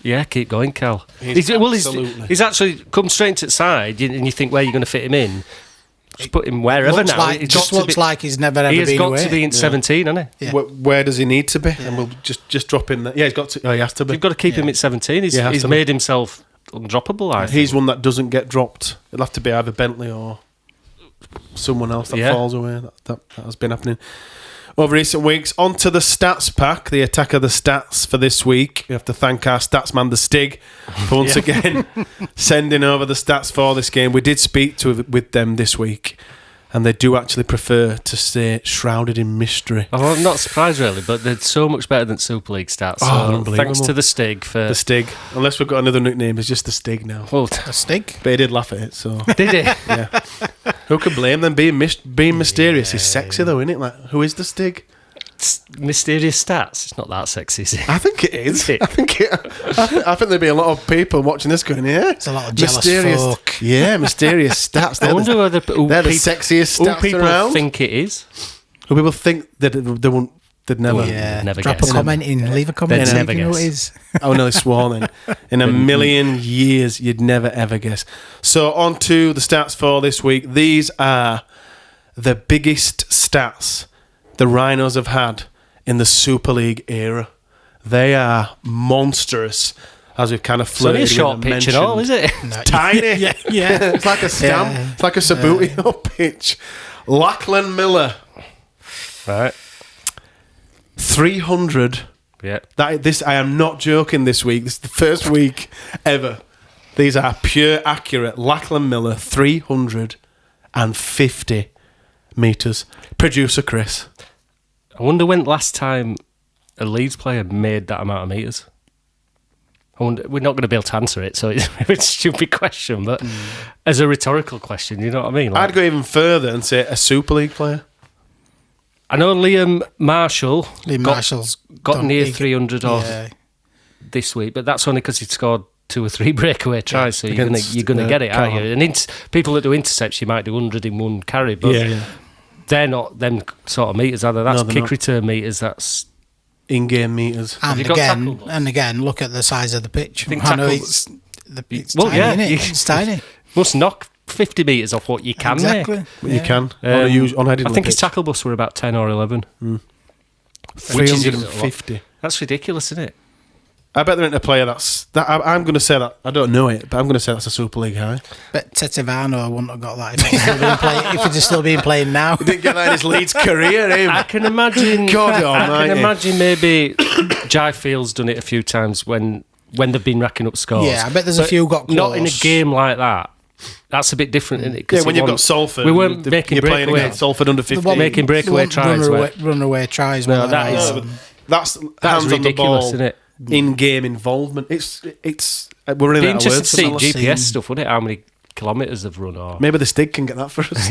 yeah, keep going, Cal. He's actually come straight into the side, and you think, where are you going to fit him in? Just put him wherever now. It just looks like he's never ever been away. He has got to be in 17, hasn't he? Yeah. Where does he need to be? And we'll just drop him there. Yeah, he's got to. Oh, he has to be. You've got to keep him at 17. He's made himself undroppable. I think he's one that doesn't get dropped. It'll have to be either Bentley or someone else that falls away. That has been happening over recent weeks. On to the stats pack, the attack of the stats for this week. We have to thank our stats man, the Stig, for once again sending over the stats for this game. We did speak with them this week, and they do actually prefer to stay shrouded in mystery. Oh, I'm not surprised, really, but they're so much better than Super League stats. So thanks to the Stig for... The Stig. Unless we've got another nickname, it's just the Stig now. Well, the Stig? But he did laugh at it, so... Did he? Yeah. Who can blame them? Being mysterious is sexy, though, isn't it? Like, who is the Stig? Mysterious stats. It's not that sexy, is it? I think it is. I think there'd be a lot of people watching this going, yeah. It's a lot of jealous folk. Yeah, mysterious stats. I wonder whether they're the sexiest stats people around. Think it is. Who people think that they won't. They'd never. Never drop guess. a comment in. Leave a comment. They'd never you know guess. what it is. Oh no, they swore then. In a million years, you'd never ever guess. So on to the stats for this week. These are the biggest stats the Rhinos have had in the Super League era. They are monstrous, as we've kind of flirted with. It's only a short pitch and all, is it? No, Tiny. yeah. It's like a stamp. Yeah. It's like a Sabutio pitch. Lachlan Miller. Right. 300. Yeah. I am not joking this week. This is the first week ever. These are pure accurate. Lachlan Miller, 350 metres. Producer Chris. I wonder when last time a Leeds player made that amount of metres. I wonder, we're not going to be able to answer it, so it's a stupid question, but as a rhetorical question, you know what I mean? I'd go even further and say a Super League player. I know Liam Marshall's got near 300 this week, but that's only because he scored 2 or 3 breakaway tries, so you're going to get it, aren't you? And people that do intercepts, you might do 100 in one carry, but they're not them sort of meters, are they? That's kick return meters. That's in-game meters. And again, look at the size of the pitch. I know it's tiny, isn't it? It's tiny. Must knock 50 metres off what you can exactly. Make. You can. I think his tackle bus were about 10 or 11. 350. That's ridiculous, isn't it? I bet there ain't a player I'm going to say that. I don't know it, but I'm going to say that's a Super League high. But Tetevano wouldn't have got that if he'd still been playing now. He didn't get that in his Leeds career, him. I can imagine. God I almighty. can imagine maybe Jai Field's done it a few times when they've been racking up scores. Yeah, I bet there's a few got close. Not in a game like that. That's a bit different, isn't it? Yeah, when you've got Salford, we weren't making you're playing breakaway. against Salford under 50, making breakaway tries. Runaway tries. No, that's hands ridiculous, on the ball, isn't it? In-game involvement. It's we're in Be out of interested words. to see sometimes. GPS stuff, wouldn't it? How many kilometres they've run, or Maybe the Stig can get that for us.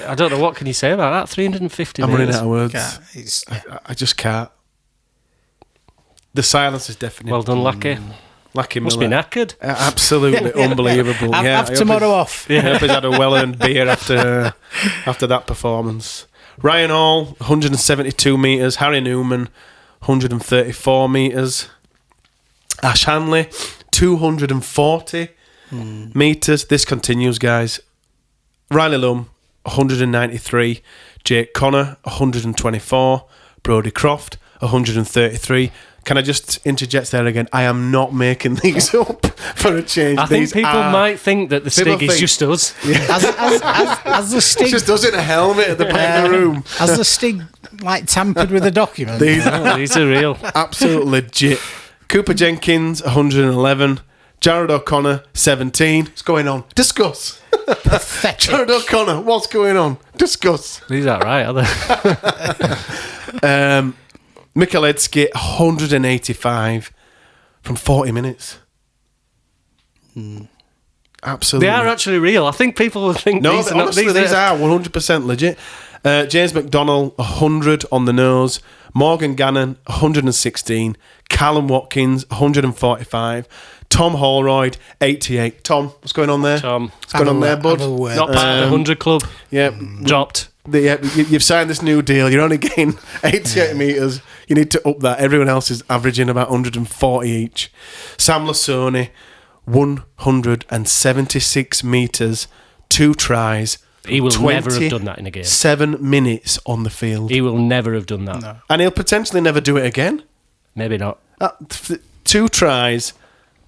I don't know, what can you say about that? 350 I'm metres. running out of words. I just can't. The silence is definitely. Well done, Lucky. Lucky Must Miller. be knackered. Absolutely unbelievable. Have tomorrow off. I hope he's had a well-earned beer after that performance. Ryan Hall, 172 metres. Harry Newman, 134 metres. Ash Hanley, 240 metres. This continues, guys. Riley Lum, 193. Jake Connor, 124. Brodie Croft, 133. Can I just interject there again? I am not making these up for a change. I think people might think that the Stig is just us. Yeah. As the Stig... It's just us in a helmet at the back of the room. Has the Stig, tampered with the document? These are real. Absolute legit. Cooper Jenkins, 111. Jared O'Connor, 17. What's going on? Discuss. Jared O'Connor, what's going on? Discuss. These aren't right, are they? Michaletsky, 185. from 40 minutes. Absolutely. They are actually real. I think people will think No, these are honestly, not, these are 100% legit. James McDonnell, 100 on the nose. Morgan Gannon, 116. Callum Watkins, 145. Tom Holroyd, 88. Tom, what's going on there? Tom. What's going on there, bud? Not part of the 100 club. Yeah. Dropped. You've signed this new deal. You're only getting 88 metres. You need to up that. Everyone else is averaging about 140 each. Sam Lasoni, 176 metres, 2 tries. He will never have done that in a game. 7 minutes on the field. He will never have done that. No. And he'll potentially never do it again. Maybe not. 2 tries,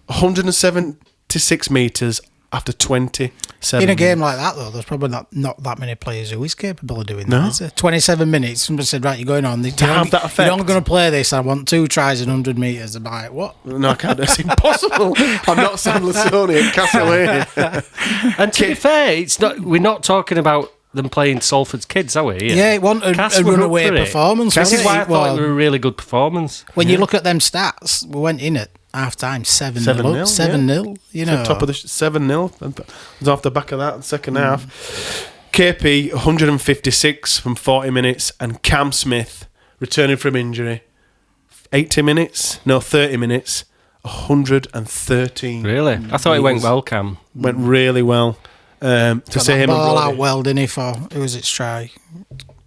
176 metres after 27 In a game minutes. like that, though, there's probably not that many players who is capable of doing No. that, is there? 27 minutes, somebody said, right, you're going on. To have that effect. You're only going to play this, I want 2 tries in 100 metres. I'm like, what? No, I can't. It's impossible. I'm not Sam Lasoni at Castleford. And to be fair, it's not. We're not talking about them playing Salford's kids, are we? Yeah, it wasn't Cass a were up runaway for it. performance. This is wasn't why I it? thought it was a really good performance. When you look at them stats, we went in at half time 7-0. 7-0, you know. Top of the 7-0. It was off the back of that second half. KP 156 from 40 minutes, and Cam Smith returning from injury 30 minutes, 113. Really? I thought it went well, Cam. Went really well. To Got see that him ball and out well, didn't he, for who was it, try?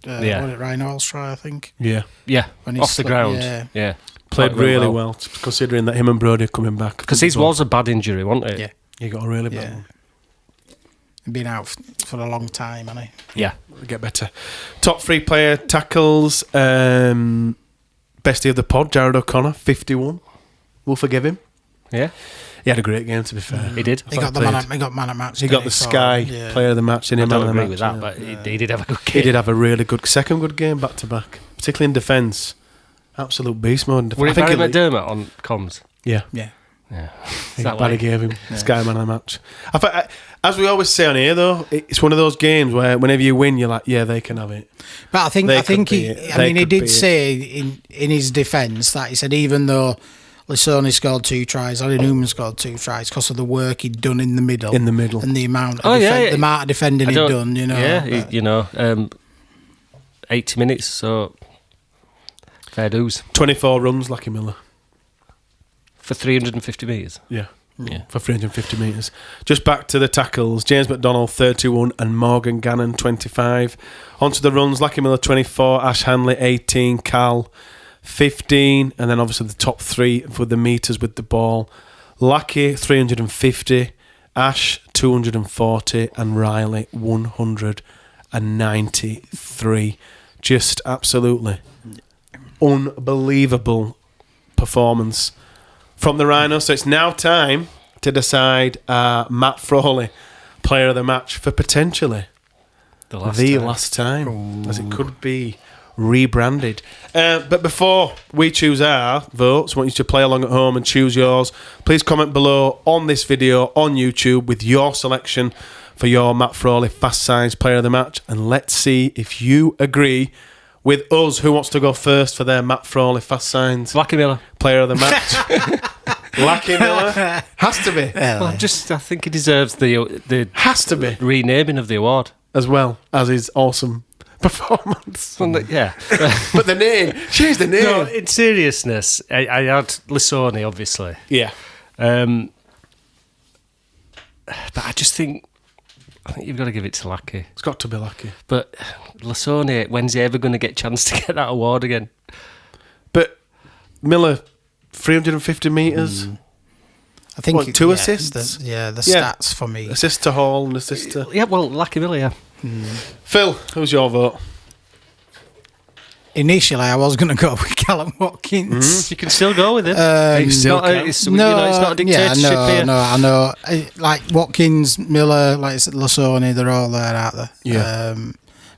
Yeah. Was it Rhinos try, I think? Yeah, Yeah, When he off the slipped, ground. yeah. Yeah. played Thought it went really well, considering that him and Brody are coming back. Because his was a bad injury, wasn't it? Yeah. He got a really bad Yeah. one. Been out for a long time, hasn't he? Yeah. Get better. Top 3 player tackles. Bestie of the pod, Jared O'Connor, 51. We'll forgive him. Yeah. He had a great game, to be fair. He did. He got man at match. He got the Sky player of the match. I Didn't he, don't man of the agree with match, that, yeah. but he did have a good game. He did have a really good second good game back to back, particularly in defence. Absolute beast mode. Were I it think Barry he- McDermott on comms? Yeah, Yeah. Yeah. he that Barry way? gave him Sky man of the match. As we always say on here, though, it's one of those games where whenever you win, you're like, yeah, they can have it. But I think They I think could be he. it. I They mean, he could be did it. say in his defence that he said even though Lissoni scored 2 tries, Ollie Newman scored 2 tries because of the work he'd done in the middle. In the middle. And the amount Oh, of, yeah. the amount of defending I he'd don't- done, you know. Yeah, But 80 minutes, so fair dues. 24 runs, Lucky Miller. For 350 metres. Yeah. Yeah. For 350 metres. Just back to the tackles. James McDonnell, 31, and Morgan Gannon, 25. Onto the runs. Lucky Miller, 24. Ash Hanley, 18. Cal, 15. And then obviously the top 3 for the metres with the ball. Lucky, 350. Ash, 240. And Riley, 193. Just absolutely unbelievable performance from the Rhinos. So it's now time to decide Matt Frawley, player of the match, for potentially The last time, as it could be rebranded. But before we choose our votes, I want you to play along at home and choose yours. Please comment below on this video on YouTube with your selection for your Matt Frawley Fast Signs player of the match, and let's see if you agree with us. Who wants to go first for their Matt Frawley Fast Signs Lucky Miller. player of the match? Lucky Miller has to be. Well, I think he deserves the Has to be, renaming of the award. as well as his awesome performance. Yeah. But the name, change the name. No, in seriousness, I had Lissoni, obviously. Yeah. But I think you've got to give it to Lucky. It's got to be Lucky. But Lissoni, when's he ever going to get a chance to get that award again? But Miller, 350 metres, I think What, 2 assists? The Yeah. stats for me. assist to Hall and assist to... Yeah, well, Lucky Miller, yeah. Phil, who's your vote? Initially, I was going to go with Callum Watkins. You can still go with him. You still can. It's not a dictatorship here. No, I know. Like Watkins, Miller, like I said, Lasoni, they're all there, aren't they? Yeah.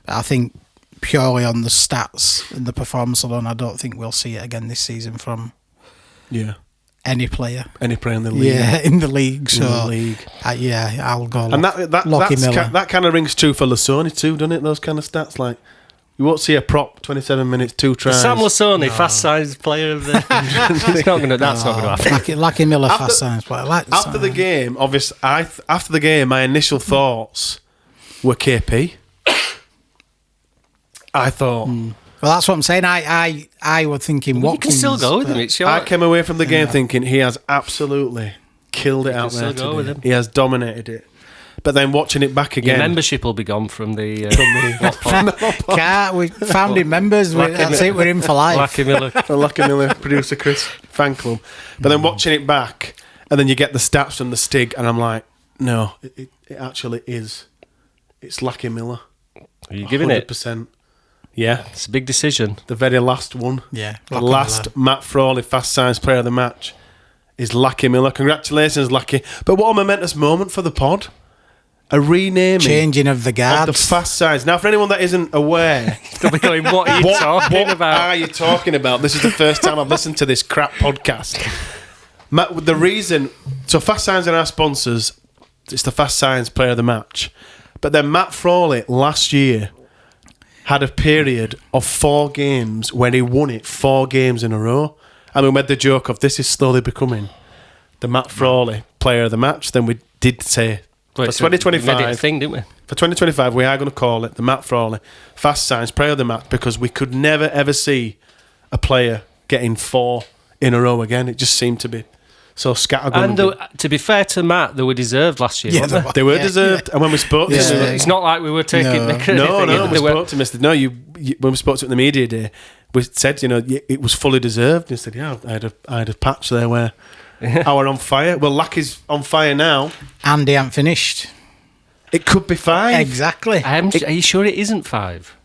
But I think purely on the stats and the performance alone, I don't think we'll see it again this season from Yeah. any player. Any player in the league. Yeah, in the league. So, the league. I'll go. And Lucky Miller. that kind of rings true for Lasoni too, doesn't it? Those kind of stats, like You won't see a prop 27 minutes, 2 tries. Sam Lasoni, fast signs player of the. It's not going to. That's not going to happen. Lucky Miller, fast signs player. After the game, obviously, after the game, my initial thoughts were KP. I thought. Well, that's what I'm saying. I was thinking Watkins. You can still go with him. It's your, I came away from the game thinking he has absolutely killed it out there still go with today. him. He has dominated it. But then watching it back Your again, membership will be gone from the. We found him members. That's it. We're in for life. Lucky Miller. the Lucky Miller producer Chris fan club. But then watching it back, and then you get the stats from the Stig, and I'm like, no, it actually is. It's Lucky Miller. Are you giving it? 100%. Yeah, It's a big decision. the very last one. Yeah, The Lucky last Matt Frawley fast signs player of the match is Lucky Miller. Congratulations, Lucky. But what a momentous moment for the pod. A renaming Changing of the of guards. the fast signs. Now, for anyone that isn't aware, They'll be going, what are you talking what about? are you talking about? This is the first time I've listened to this crap podcast. Matt, the reason... So Fast Signs are our sponsors. It's the Fast Signs player of the match. But then Matt Frawley last year had a period of 4 games when he won it 4 games in a row. And we made the joke of this is slowly becoming the Matt Frawley player of the match. Then we did say... For Wait, so we made it a 2025, thing, didn't we? for 2025, we are going to call it the Matt Frawley Fast Signs Player of the Match because we could never ever see a player getting 4 in a row again. It just seemed to be so scattergun. And to be fair to Matt, they were deserved last year, Yeah, weren't they? They were Yeah, deserved, and when we spoke to Yeah. him, It's not like we were taking the credit. no, They we were- spoke to Mr. No, you when we spoke to him at the media day, we said it was fully deserved. And he said, yeah, I had a patch there where I were on fire. Well, Lucky's on fire now. And he ain't finished. It could be 5. Exactly. are you sure it isn't 5?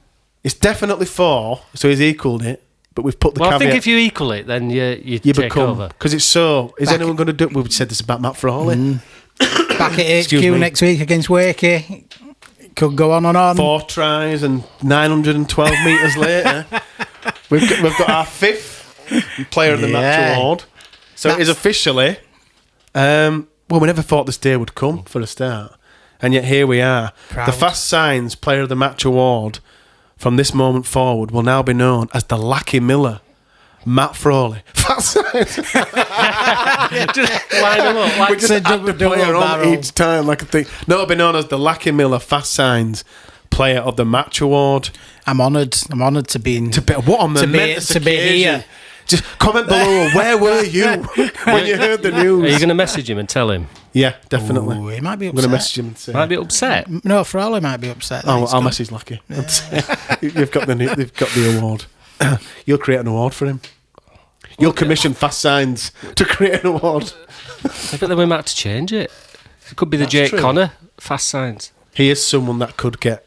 It's definitely 4, so he's equaled it. But we've put the Well, I caveat. think if you equal it, then you you take become over. because it's so. Is anyone going to do? We said this about Matt Frawley. Back at Excuse HQ me. next week against Wakey. Could go on and on. 4 tries and 912 metres later, we've got our 5th player of the match Yeah. award. So it is officially. Well, we never thought this day would come for a start, and yet here we are. Proud. The Fast Signs Player of the Match award from this moment forward will now be known as the Lucky Miller. Matt Frawley. Fast Signs. Just line them up. Like, We just a add double- the player double on barrel. each time, like a thing. No, it'll be known as the Lucky Miller Fast Signs Player of the Match award. I'm honoured. I'm honoured to be in. What a To be- momentous to be occasion. here. Just comment below. Where were you when you heard the are you news? going to message him and tell him? Yeah, definitely. Ooh, he might be I'm going to upset. message him and say. Might be upset. No, Frawley might be upset. that Oh, he's I'll gone. message Lucky. You've got the award. You'll create an award for him. You'll commission Fast Signs to create an award. I bet then we might have to change it. It could be the That's Jake true. Connor Fast Signs. He is someone that could get.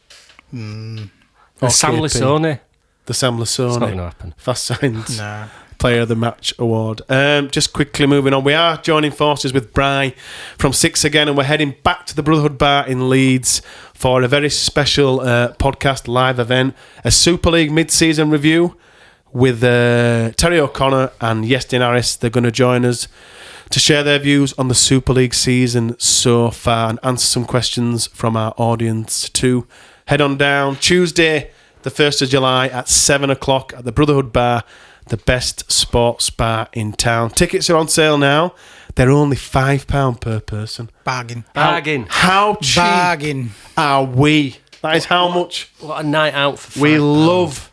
The or Sam KP. Lasoni. The Sam It's not going to Lasoni happen. Fast Signs Nah. Player of the Match award. Just quickly moving on. We are joining forces with Bry from 6 again, and we're heading back to the Brotherhood Bar in Leeds for a very special podcast live event, a Super League mid-season review with Terry O'Connor and Yestin Harris. They're going to join us to share their views on the Super League season so far and answer some questions from our audience too. Head on down Tuesday, the 1st of July at 7 o'clock at the Brotherhood Bar, the best sports bar in town. Tickets are on sale now. They're only £5 per person. Bargain. Bargain. How cheap Bargain. are we? That is how much What a night out for we £5. love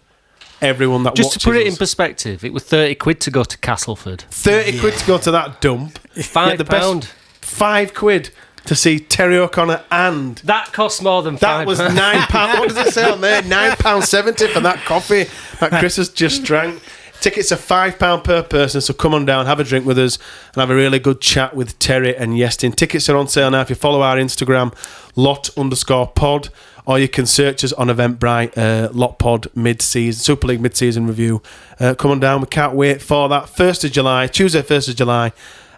everyone that Just watches to put it in us. perspective, it was 30 quid to go to Castleford. 30 quid to go to that dump. £5. The best £5 to see Terry O'Connor, and That costs more than that £5. was £9. What does it say on there? £9.70 for that coffee that Chris has just drank. Tickets are £5 per person, so come on down, have a drink with us, and have a really good chat with Terry and Yestin. Tickets are on sale now. If you follow our Instagram, lot_pod, or you can search us on Eventbrite, Lot Pod mid-season, Super League mid-season review. Come on down. We can't wait for that. 1st of July, Tuesday, 1st of July,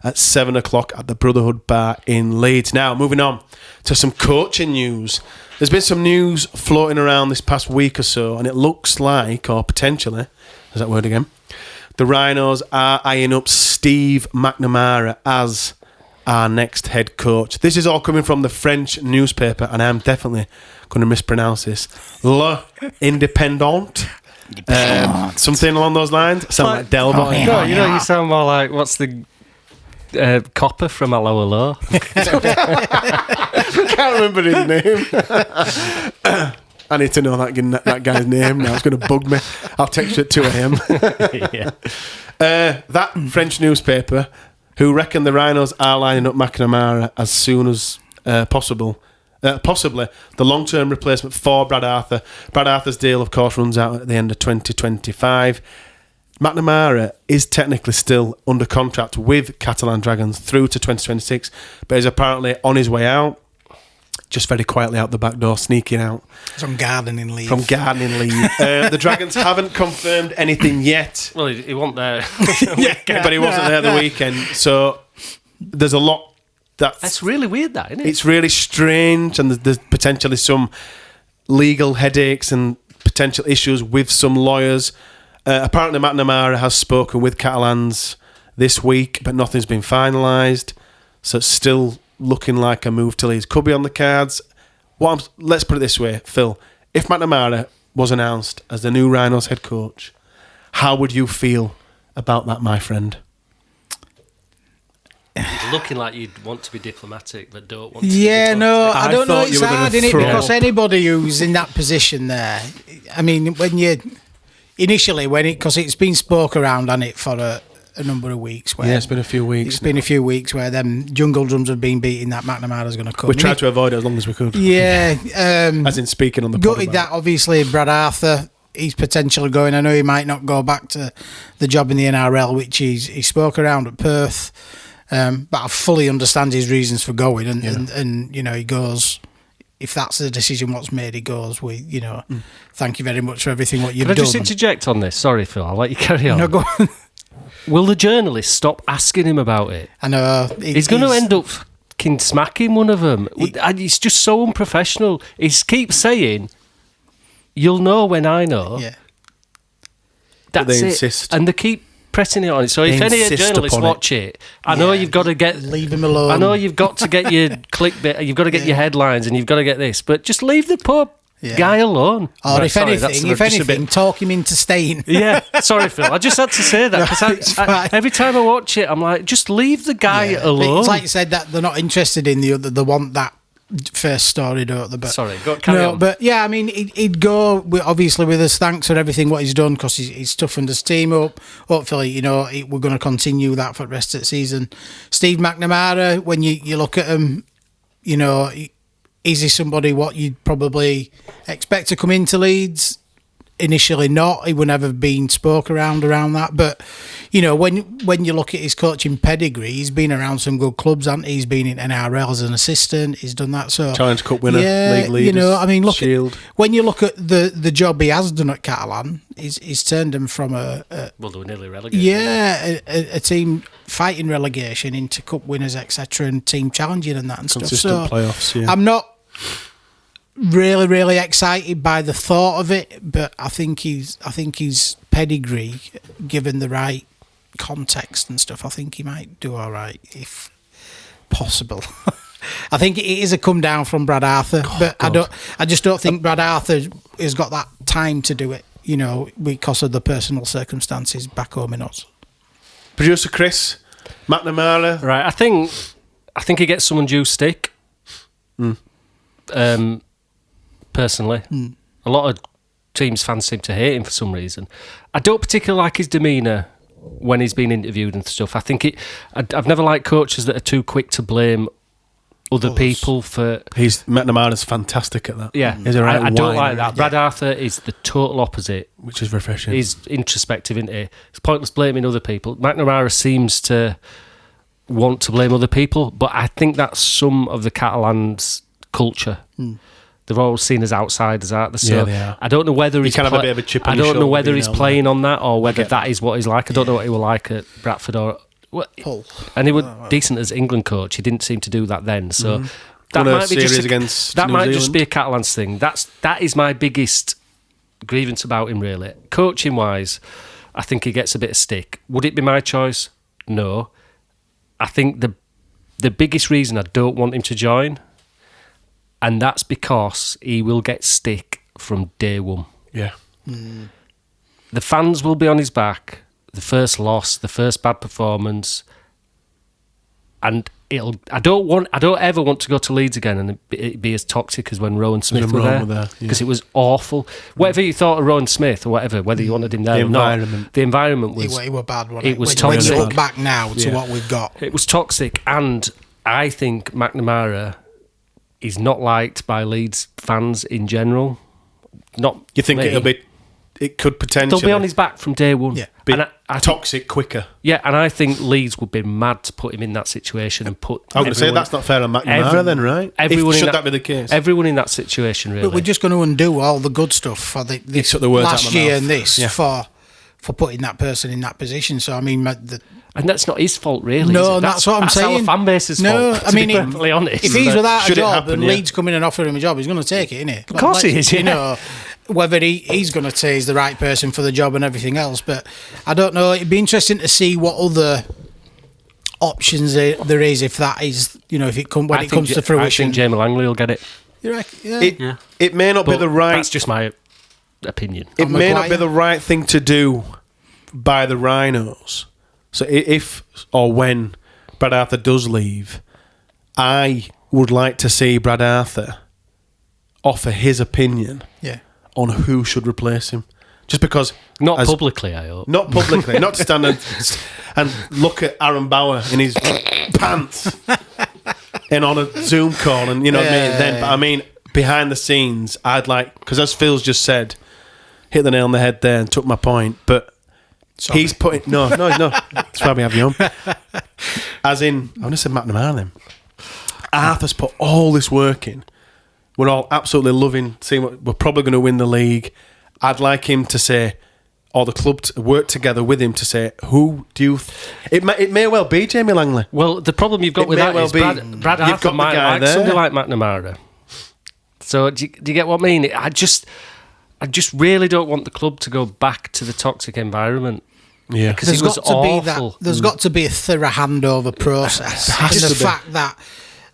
at 7 o'clock at the Brotherhood Bar in Leeds. Now, moving on to some coaching news. There's been some news floating around this past week or so, and it looks like, or potentially, is that word again? The Rhinos are eyeing up Steve McNamara as our next head coach. This is all coming from the French newspaper, and I'm definitely going to mispronounce this. Le Independant. Something along those lines. Sound like Del Boy. No, you sound more like, what's the copper from Hello Hello? Can't remember his name. I need to know that guy's name now. It's going to bug me. I'll text you at 2 a.m. Yeah. That French newspaper, who reckon the Rhinos are lining up McNamara as soon as possible. Possibly the long-term replacement for Brad Arthur. Brad Arthur's deal, of course, runs out at the end of 2025. McNamara is technically still under contract with Catalan Dragons through to 2026, but is apparently on his way out, just very quietly out the back door, sneaking out. From gardening leave. The Dragons haven't confirmed anything yet. Well, he wasn't there. But he wasn't there the weekend, so there's a lot. That's really weird, that, isn't it? It's really strange, and there's potentially some legal headaches and potential issues with some lawyers. Apparently, McNamara has spoken with Catalans this week, but nothing's been finalised. So it's still looking like a move to Leeds could be on the cards. Let's put it this way, Phil. If McNamara was announced as the new Rhinos head coach, how would you feel about that, my friend? Looking like you'd want to be diplomatic, but don't want to. Yeah, no, I don't know. It's hard, isn't it? throw Because up. anybody who's in that position there, I mean, because it's been spoke around on it for a number of weeks. Where Yeah, it's been a few weeks. It's been a few weeks where them jungle drums have been beating that McNamara's going to come. We tried to avoid it as long as we could. Yeah. As in speaking on the pod Gutted about that, obviously, Brad Arthur, he's potentially going. I know he might not go back to the job in the NRL, which he spoke around at Perth. But I fully understand his reasons for going, and he goes, if that's the decision what's made, he goes, thank you very much for everything what you've Can I done. just interject on this? Sorry, Phil, I'll let you carry on. No, go on. Will the journalists stop asking him about it? I know. He's going to end up fucking smacking one of them. It's just so unprofessional. He keeps saying, you'll know when I know. Yeah. That's they it. insist. And they keep pressing it on it. So They if any insist journalists upon watch it, I know you've got to get... Leave him alone. I know you've got to get your clickbait, you've got to get your headlines, and you've got to get this, but just leave the poor guy alone. Or Right, if sorry, anything, that's just a bit- talk him into staying. Yeah, sorry, Phil. I just had to say that No, it's because fine. every time I watch it, I'm like, just leave the guy Yeah. alone. It's like you said that they're not interested in the other. They want that first story, don't they? But Sorry, carry on. But yeah, I mean, he'd go obviously with his thanks for everything what he's done because he's toughened his team up. Hopefully, we're going to continue that for the rest of the season. Steve McNamara, when you look at him, is he somebody what you'd probably expect to come into Leeds? Initially not. He would never have been spoke around that. But, when you look at his coaching pedigree, he's been around some good clubs, hasn't he? He's been in NRL as an assistant. He's done that. So Challenge Cup winner, league leaders, Shield. When you look at the job he has done at Catalan, he's turned them from Well, they were nearly relegated. a team fighting relegation into cup winners, etc., and team challenging and that and Consistent stuff. So playoffs, yeah. I'm not really, really excited by the thought of it, but I think his pedigree, given the right context and stuff, I think he might do all right if possible. I think it is a come down from Brad Arthur, but I just don't think Brad Arthur has got that time to do it, because of the personal circumstances back home in Oz. Producer Chris, McNamara. Right, I think he gets some undue stick. Personally, a lot of teams fans seem to hate him for some reason. I don't particularly like his demeanour when he's been interviewed and stuff. I think I've never liked coaches that are too quick to blame other people for. McNamara's fantastic at that. Yeah, He's a right I don't whiner. like that. Brad Arthur is the total opposite. Which is refreshing. He's introspective, isn't he? It's pointless blaming other people. McNamara seems to want to blame other people, but I think that's some of the Catalans' culture. They're all seen as outsiders, aren't they? So they are. I don't know whether he's kind of a bit of a chip on I your don't know shoulder whether being he's out playing on that or whether get that is what he's like. I don't know what he was like at Bradford or. Hull. And he was decent as England coach. He didn't seem to do that then. So that Won a might be series just against that New might just Zealand. be a Catalans thing. That is my biggest grievance about him. Really, coaching wise, I think he gets a bit of stick. Would it be my choice? No. I think the the biggest reason I don't want him to join, and that's because he will get stick from day one. Yeah. The fans will be on his back. The first loss, the first bad performance, and I don't ever want to go to Leeds again and it be as toxic as when Rowan Smith were there, because it was awful. Whatever you thought of Rowan Smith or whatever, whether you wanted him there or not, the environment was It were bad. It was when toxic. you look back now to what we've got, it was toxic, and I think McNamara is not liked by Leeds fans in general. Not You think me. it could potentially... They'll be on his back from day one. Yeah. Be And I think- toxic quicker. Yeah, and I think Leeds would be mad to put him in that situation and put. I'm going to say that's not fair on McNamara then, right? Should that be the case? Everyone in that situation, really. but we're just going to undo all the good stuff for the took the words out last of my year mouth. and this Yeah. for putting that person in that position. So I mean, and that's not his fault, really. no, is it? that's what I'm that's saying. Our fan base's no, fault. I mean, to be perfectly honest. if he's without a Should it job happen, and yeah. Leeds come in and offer him a job, he's going to take it, innit? Of course he is, yeah. You know, whether he's going to say he's the right person for the job and everything else, but I don't know. It'd be interesting to see what other options there is if that is, you know, if it comes to fruition. I think Jamie Langley will get it. You reckon? Yeah. It may not be But the right... That's just my opinion. It I'm may not be Maguire. the right thing to do by the Rhinos. So if or when Brad Arthur does leave, I would like to see Brad Arthur offer his opinion Yeah. on who should replace him. Just because... Not publicly, I hope. Not publicly. Not to stand and look at Aaron Bauer in his pants and on a Zoom call and, you know what I mean? Then, but I mean, behind the scenes, I'd like... Because as Phil's just said, hit the nail on the head there and took my point, but Sorry. he's putting... No. That's why we have you on. As in... I want to say McNamara then. Arthur's put all this work in. We're all absolutely loving seeing what we're probably going to win the league. I'd like him to say, or the club to work together with him to say, who do you... It may well be Jamie Langley. Well, the problem you've got It with may that well is be. Brad You've Arthur got the might guy like there. somebody like McNamara. So do you get what I mean? I just really don't want the club to go back to the toxic environment. Yeah. Because it was awful. There's got to be a thorough handover process. And has the to be. fact that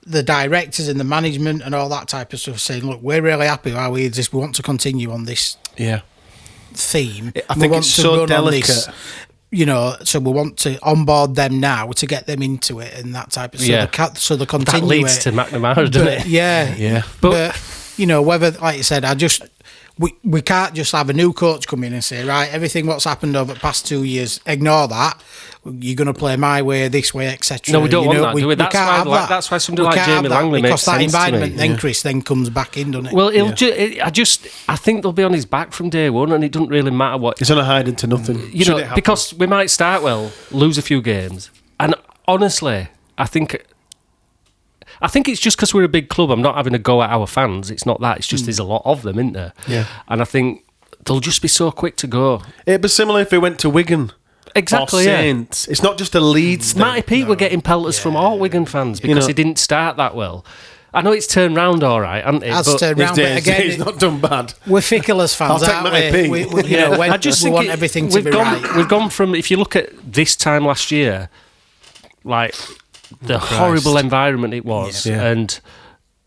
the directors and the management and all that type of stuff saying, look, we're really happy how we just want to continue on this Yeah. theme. I We think want it's to so run on delicate. this, you know, so we want to onboard them now to get them into it and that type of stuff. Yeah. So they That continue leads it. to McNamara, doesn't it? Yeah. Yeah. But, you know, whether, like you said, we can't just have a new coach come in and say, right, everything what's happened over the past 2 years, ignore that. You're going to play my way, this way, etc. No, we don't You want know, that, do we? That's can't why- have like, that. that's why somebody We like can't Jamie have that Langley makes because that sense to me. environment then, Yeah. Chris, then comes back in, doesn't it? Well, I think they'll be on his back from day one, and it doesn't really matter what It's going to hide into nothing. you Should know, it happen? because we might start well, lose a few games, and honestly, I think it's just because we're a big club. I'm not having a go at our fans. It's not that. It's just there's a lot of them, isn't there? Yeah. And I think they'll just be so quick to go. It'd be similar if we went to Wigan. Exactly. Or Yeah. Saints. It's not just a Leeds thing. Matty Pete were getting pelters from all Wigan fans because know- he didn't start that well. I know it's turned round all right, hasn't it? Has But- turned These round, but days, again, he's not done bad. we're fickle as I'll fans, take aren't Matty we? P. We you know, when, I just we think want everything to we've be gone, right. We've gone from, if you look at this time last year, like the horrible environment it was, Yeah. and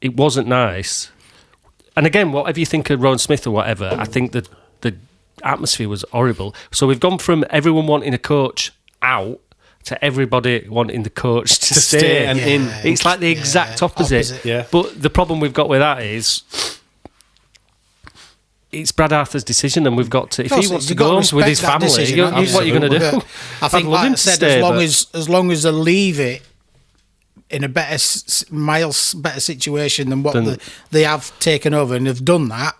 it wasn't nice. And again, whatever you think of Rowan Smith or whatever, I think that the atmosphere was horrible. So we've gone from everyone wanting a coach out to everybody wanting the coach to stay and in. It's like the exact opposite. Yeah. But the problem we've got with that is it's Brad Arthur's decision, and we've got to. If he wants to You've got go home respect with his that family, decision, what are you going to do? but I think, I'd love like him I to said, stay, but- as long as they leave it in a better situation than what they have taken over, and they've done that.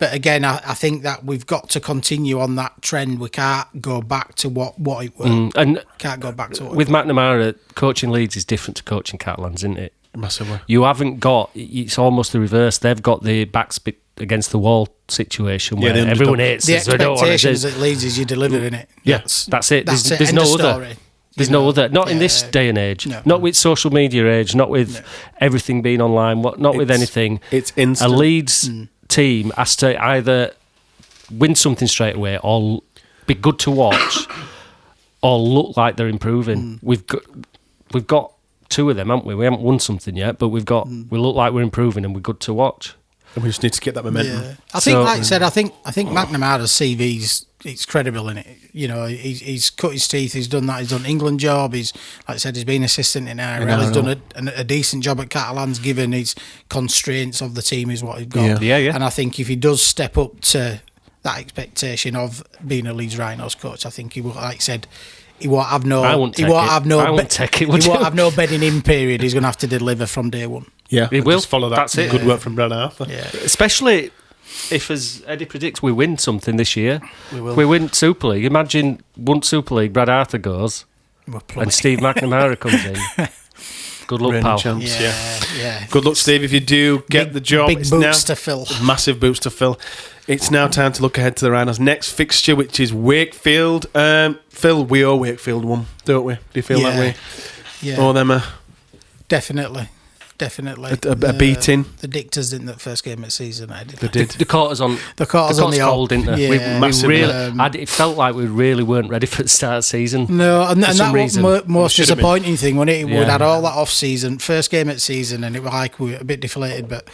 But again, I think that we've got to continue on that trend. We can't go back to what it was. And Can't go back to what with McNamara, coaching Leeds is different to coaching Catalans, isn't it? Massively. You haven't got. It's almost the reverse. They've got the backs against the wall situation where the everyone underdog. hates the us. We don't want to expectations do. at Leeds is you deliver in it. Yeah, that's it. That's There's it. no End of other. story. There's You no know, other. Not in this day and age. No. Not with social media age. Not with everything being online. Not with anything. It's A instant. Leeds team has to either win something straight away or be good to watch or look like they're improving. We've got 2 of them, haven't we? We haven't won something yet, but we look like we're improving and we're good to watch. And we just need to get that momentum. Yeah. I think, like I said, I think McNamara's CV's it's credible in it. You know, he's cut his teeth. He's done that. He's done England job. He's, like I said, he's been assistant in IRL. He's done a decent job at Catalans, given his constraints of the team is what he's got. Yeah. And I think if he does step up to that expectation of being a Leeds Rhinos coach, I think he will. Like I said, he won't have no. I won't have no bedding in period. He's going to have to deliver from day one. Yeah, he will just follow that. That's it. Good work from Brad Arthur. Yeah. Especially if, as Eddie predicts, we win something this year. We will. We win Super League. Imagine once Super League, Brad Arthur goes and Steve McNamara comes in. Good luck, pal. Chance, yeah. Good luck, Steve. If you do get the job, big boots to fill. Massive boots to fill. It's now time to look ahead to the Rhinos' next fixture, which is Wakefield. Phil, we owe Wakefield one, don't we? Do you feel that way? Yeah. Or them Definitely. a beating. The Dictors didn't that first game of the season. They did. The quarters on. The quarters on the cold, didn't they? Yeah. Massive, it felt like we really weren't ready for the start of the season. No, and for that was reason. most disappointing thing, wasn't it? We'd Yeah. had all that off season, first game of the season, and it was like we were a bit deflated. But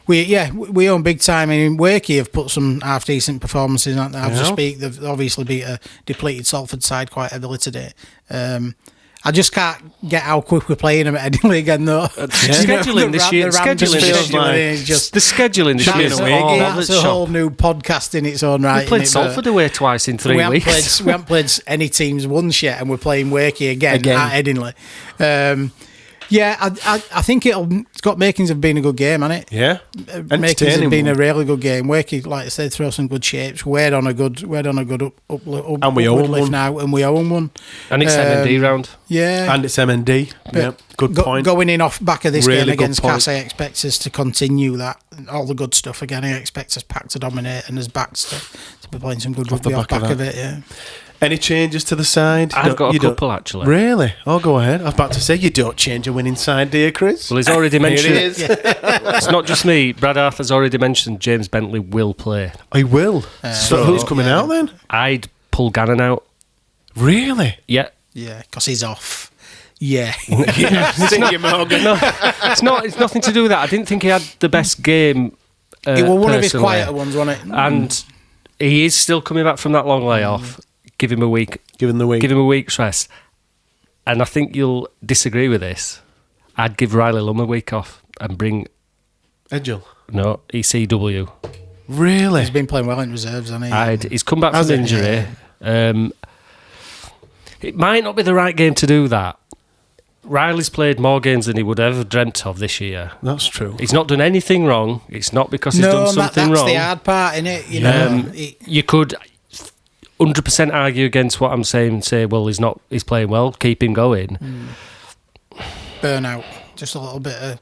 we own big time. I mean, Wakey have put some half decent performances on as we speak. They've obviously beat a depleted Salford side quite heavily today. I just can't get how quick we're playing them at Headingley again, though. Scheduling this year, the scheduling this year. That's a whole new podcast in its own right. We played Salford away twice in 3 weeks. We haven't played any teams once yet, and we're playing Wakey again. At Headingley. I think it's got makings of being a good game, hasn't it? Yeah, makings of being a really good game. Wakey, like I said, throw some good shapes. We're on a good up and we own one now, and we own one. And it's MND round. Yeah, and it's MND. Yeah, good point. Going in off back of this Really game against good point. Cass, I expect us to continue that. All the good stuff again. I expect us pack to dominate and us backs to be playing some good rugby off back of it. Yeah. Any changes to the side? I've got a couple, actually. Really? Oh, go ahead. I was about to say, you don't change a winning side, do you, Chris? Well, he's already mentioned... Here it is. It's not just me. Brad Arthur's already mentioned James Bentley will play. He will? So who's coming out then? I'd pull Gannon out. Really? Yeah. Yeah, because he's off. Yeah. It's nothing to do with that. I didn't think he had the best game. It was one of his personally. quieter ones, wasn't it? And he is still coming back from that long layoff. Give him a week. Give him the week. Give him a week's rest. And I think you'll disagree with this. I'd give Riley Lum a week off and bring... Edgell? No, ECW. Really? He's been playing well in reserves, hasn't he? He's come back from injury. Yeah. It might not be the right game to do that. Riley's played more games than he would ever dreamt of this year. That's true. He's not done anything wrong. It's not because he's done something that's wrong. the hard part, innit? You know, you could 100% argue against what I'm saying and say, well, he's playing well, keep him going. Burnout. Just a little bit of...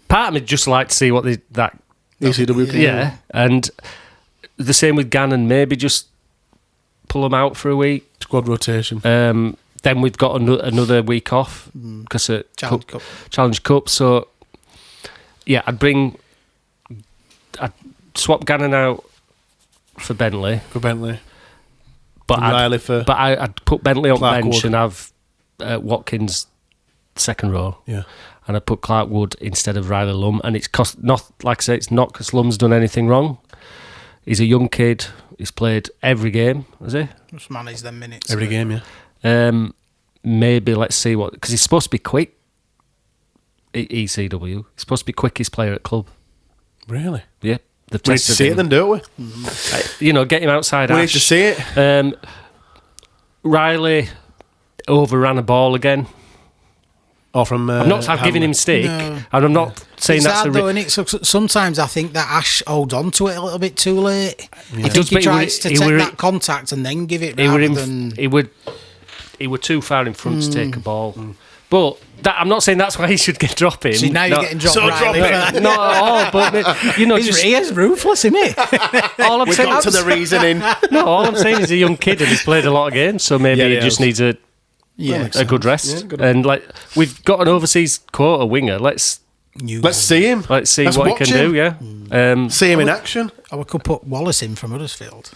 Part of me just like to see what that ECW can do. Yeah, and the same with Gannon. Maybe just pull him out for a week. Squad rotation. Then we've got another week off because of Challenge Cup. So, yeah, I'd swap Gannon out for Bentley. But Riley I'd put Bentley on Clark bench Wood. and have Watkins second row. Yeah. And I'd put Clark Wood instead of Riley Lum. And it's not because Lum's done anything wrong. He's a young kid. He's played every game, has he? Just manage them minutes. Every game, yeah. Maybe let's see what... Because he's supposed to be quick. ECW. He's supposed to be quickest player at club. Really? Yeah. They've We need to see it then, don't we? Get him outside. We need to see it. Riley overran a ball again. Or from... I'm not giving him stick. No. And I'm not saying It's that's hard though, innit? So sometimes I think that Ash holds on to it a little bit too late. I think he tries to take that contact and then give it rather than... He were too far in front to take a ball. But I'm not saying that's why he should get dropping. See, now you're getting dropped right. Not at all, but he is ruthless, isn't he? All I'm saying, got to the reasoning. No, all I'm saying is he's a young kid and he's played a lot of games, so maybe he just needs a good rest. Yeah, good and we've got an overseas quota winger. Let's see him. Let's see what he can do. Yeah, see him in action. Or we could put Wallace in from Huddersfield.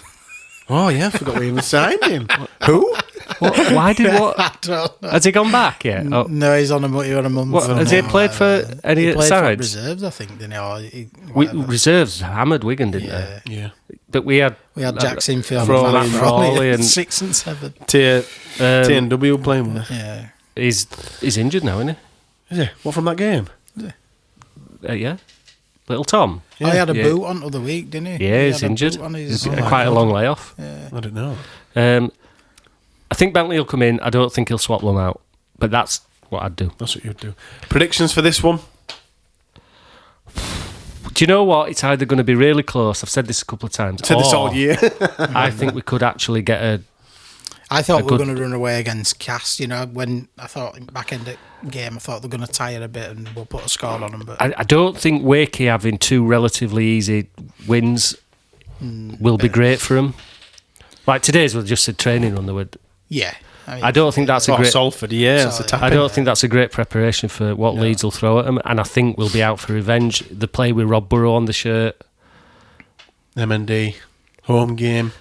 Oh yeah, I forgot we even signed him. Who? Why did what? I don't know. Has he gone back yet? Oh, No, he's on a month. what, has he played for any He played for sides? reserves, I think, didn't he? Or Reserves hammered Wigan, didn't yeah. Yeah. they? But we had Jackson Phil Frawley and Frawley at and- 6 and 7. T&W playing with. Yeah. he's injured now, isn't Is he? What from that game? he? Yeah. Little Tom. Oh, he had a Yeah. boot on the other week, didn't he? Yeah, He he's had a injured. boot on It's his- quite a long layoff. I didn't know. I think Bentley will come in. I don't think he'll swap them out. But that's what I'd do. That's what you'd do. Predictions for this one? Do you know what? It's either going to be really close. I've said this a couple of times. Said this or all year. I think we could actually get a... I thought we were good- going to run away against Cass, when I thought back end of game, I thought they were going to tire a bit and we'll put a score on them. But I don't think Wakey having two relatively easy wins will be great for them. Like today's was just a training run. They were... yeah. I don't think that's a great... Salford, yeah. It's a Sorry. tap I don't think that's a great preparation for what Leeds will throw at them, and I think we'll be out for revenge. The play with Rob Burrow on the shirt. MND. Home game.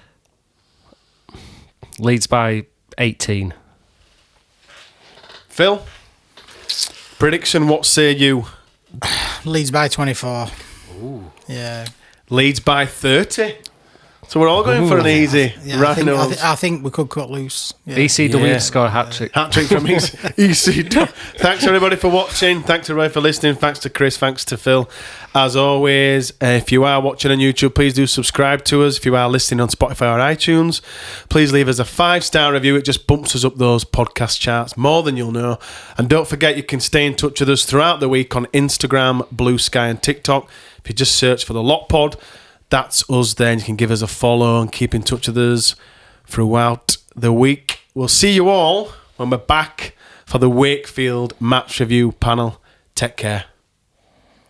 Leeds by 18. Phil? Prediction, what say you? Leeds by 24. Ooh. Yeah. Leeds by 30. So we're all going for an easy Yeah, Rhinos. I think we could cut loose. Yeah. ECW Yeah. to score a hat-trick. Hat-trick from EC. Thanks everybody for watching. Thanks everybody for listening. Thanks to Chris. Thanks to Phil. As always, if you are watching on YouTube, please do subscribe to us. If you are listening on Spotify or iTunes, please leave us a 5-star review. It just bumps us up those podcast charts more than you'll know. And don't forget, you can stay in touch with us throughout the week on Instagram, Blue Sky and TikTok. If you just search for the Lot Pod, that's us then. You can give us a follow and keep in touch with us throughout the week. We'll see you all when we're back for the Wakefield match review panel. Take care.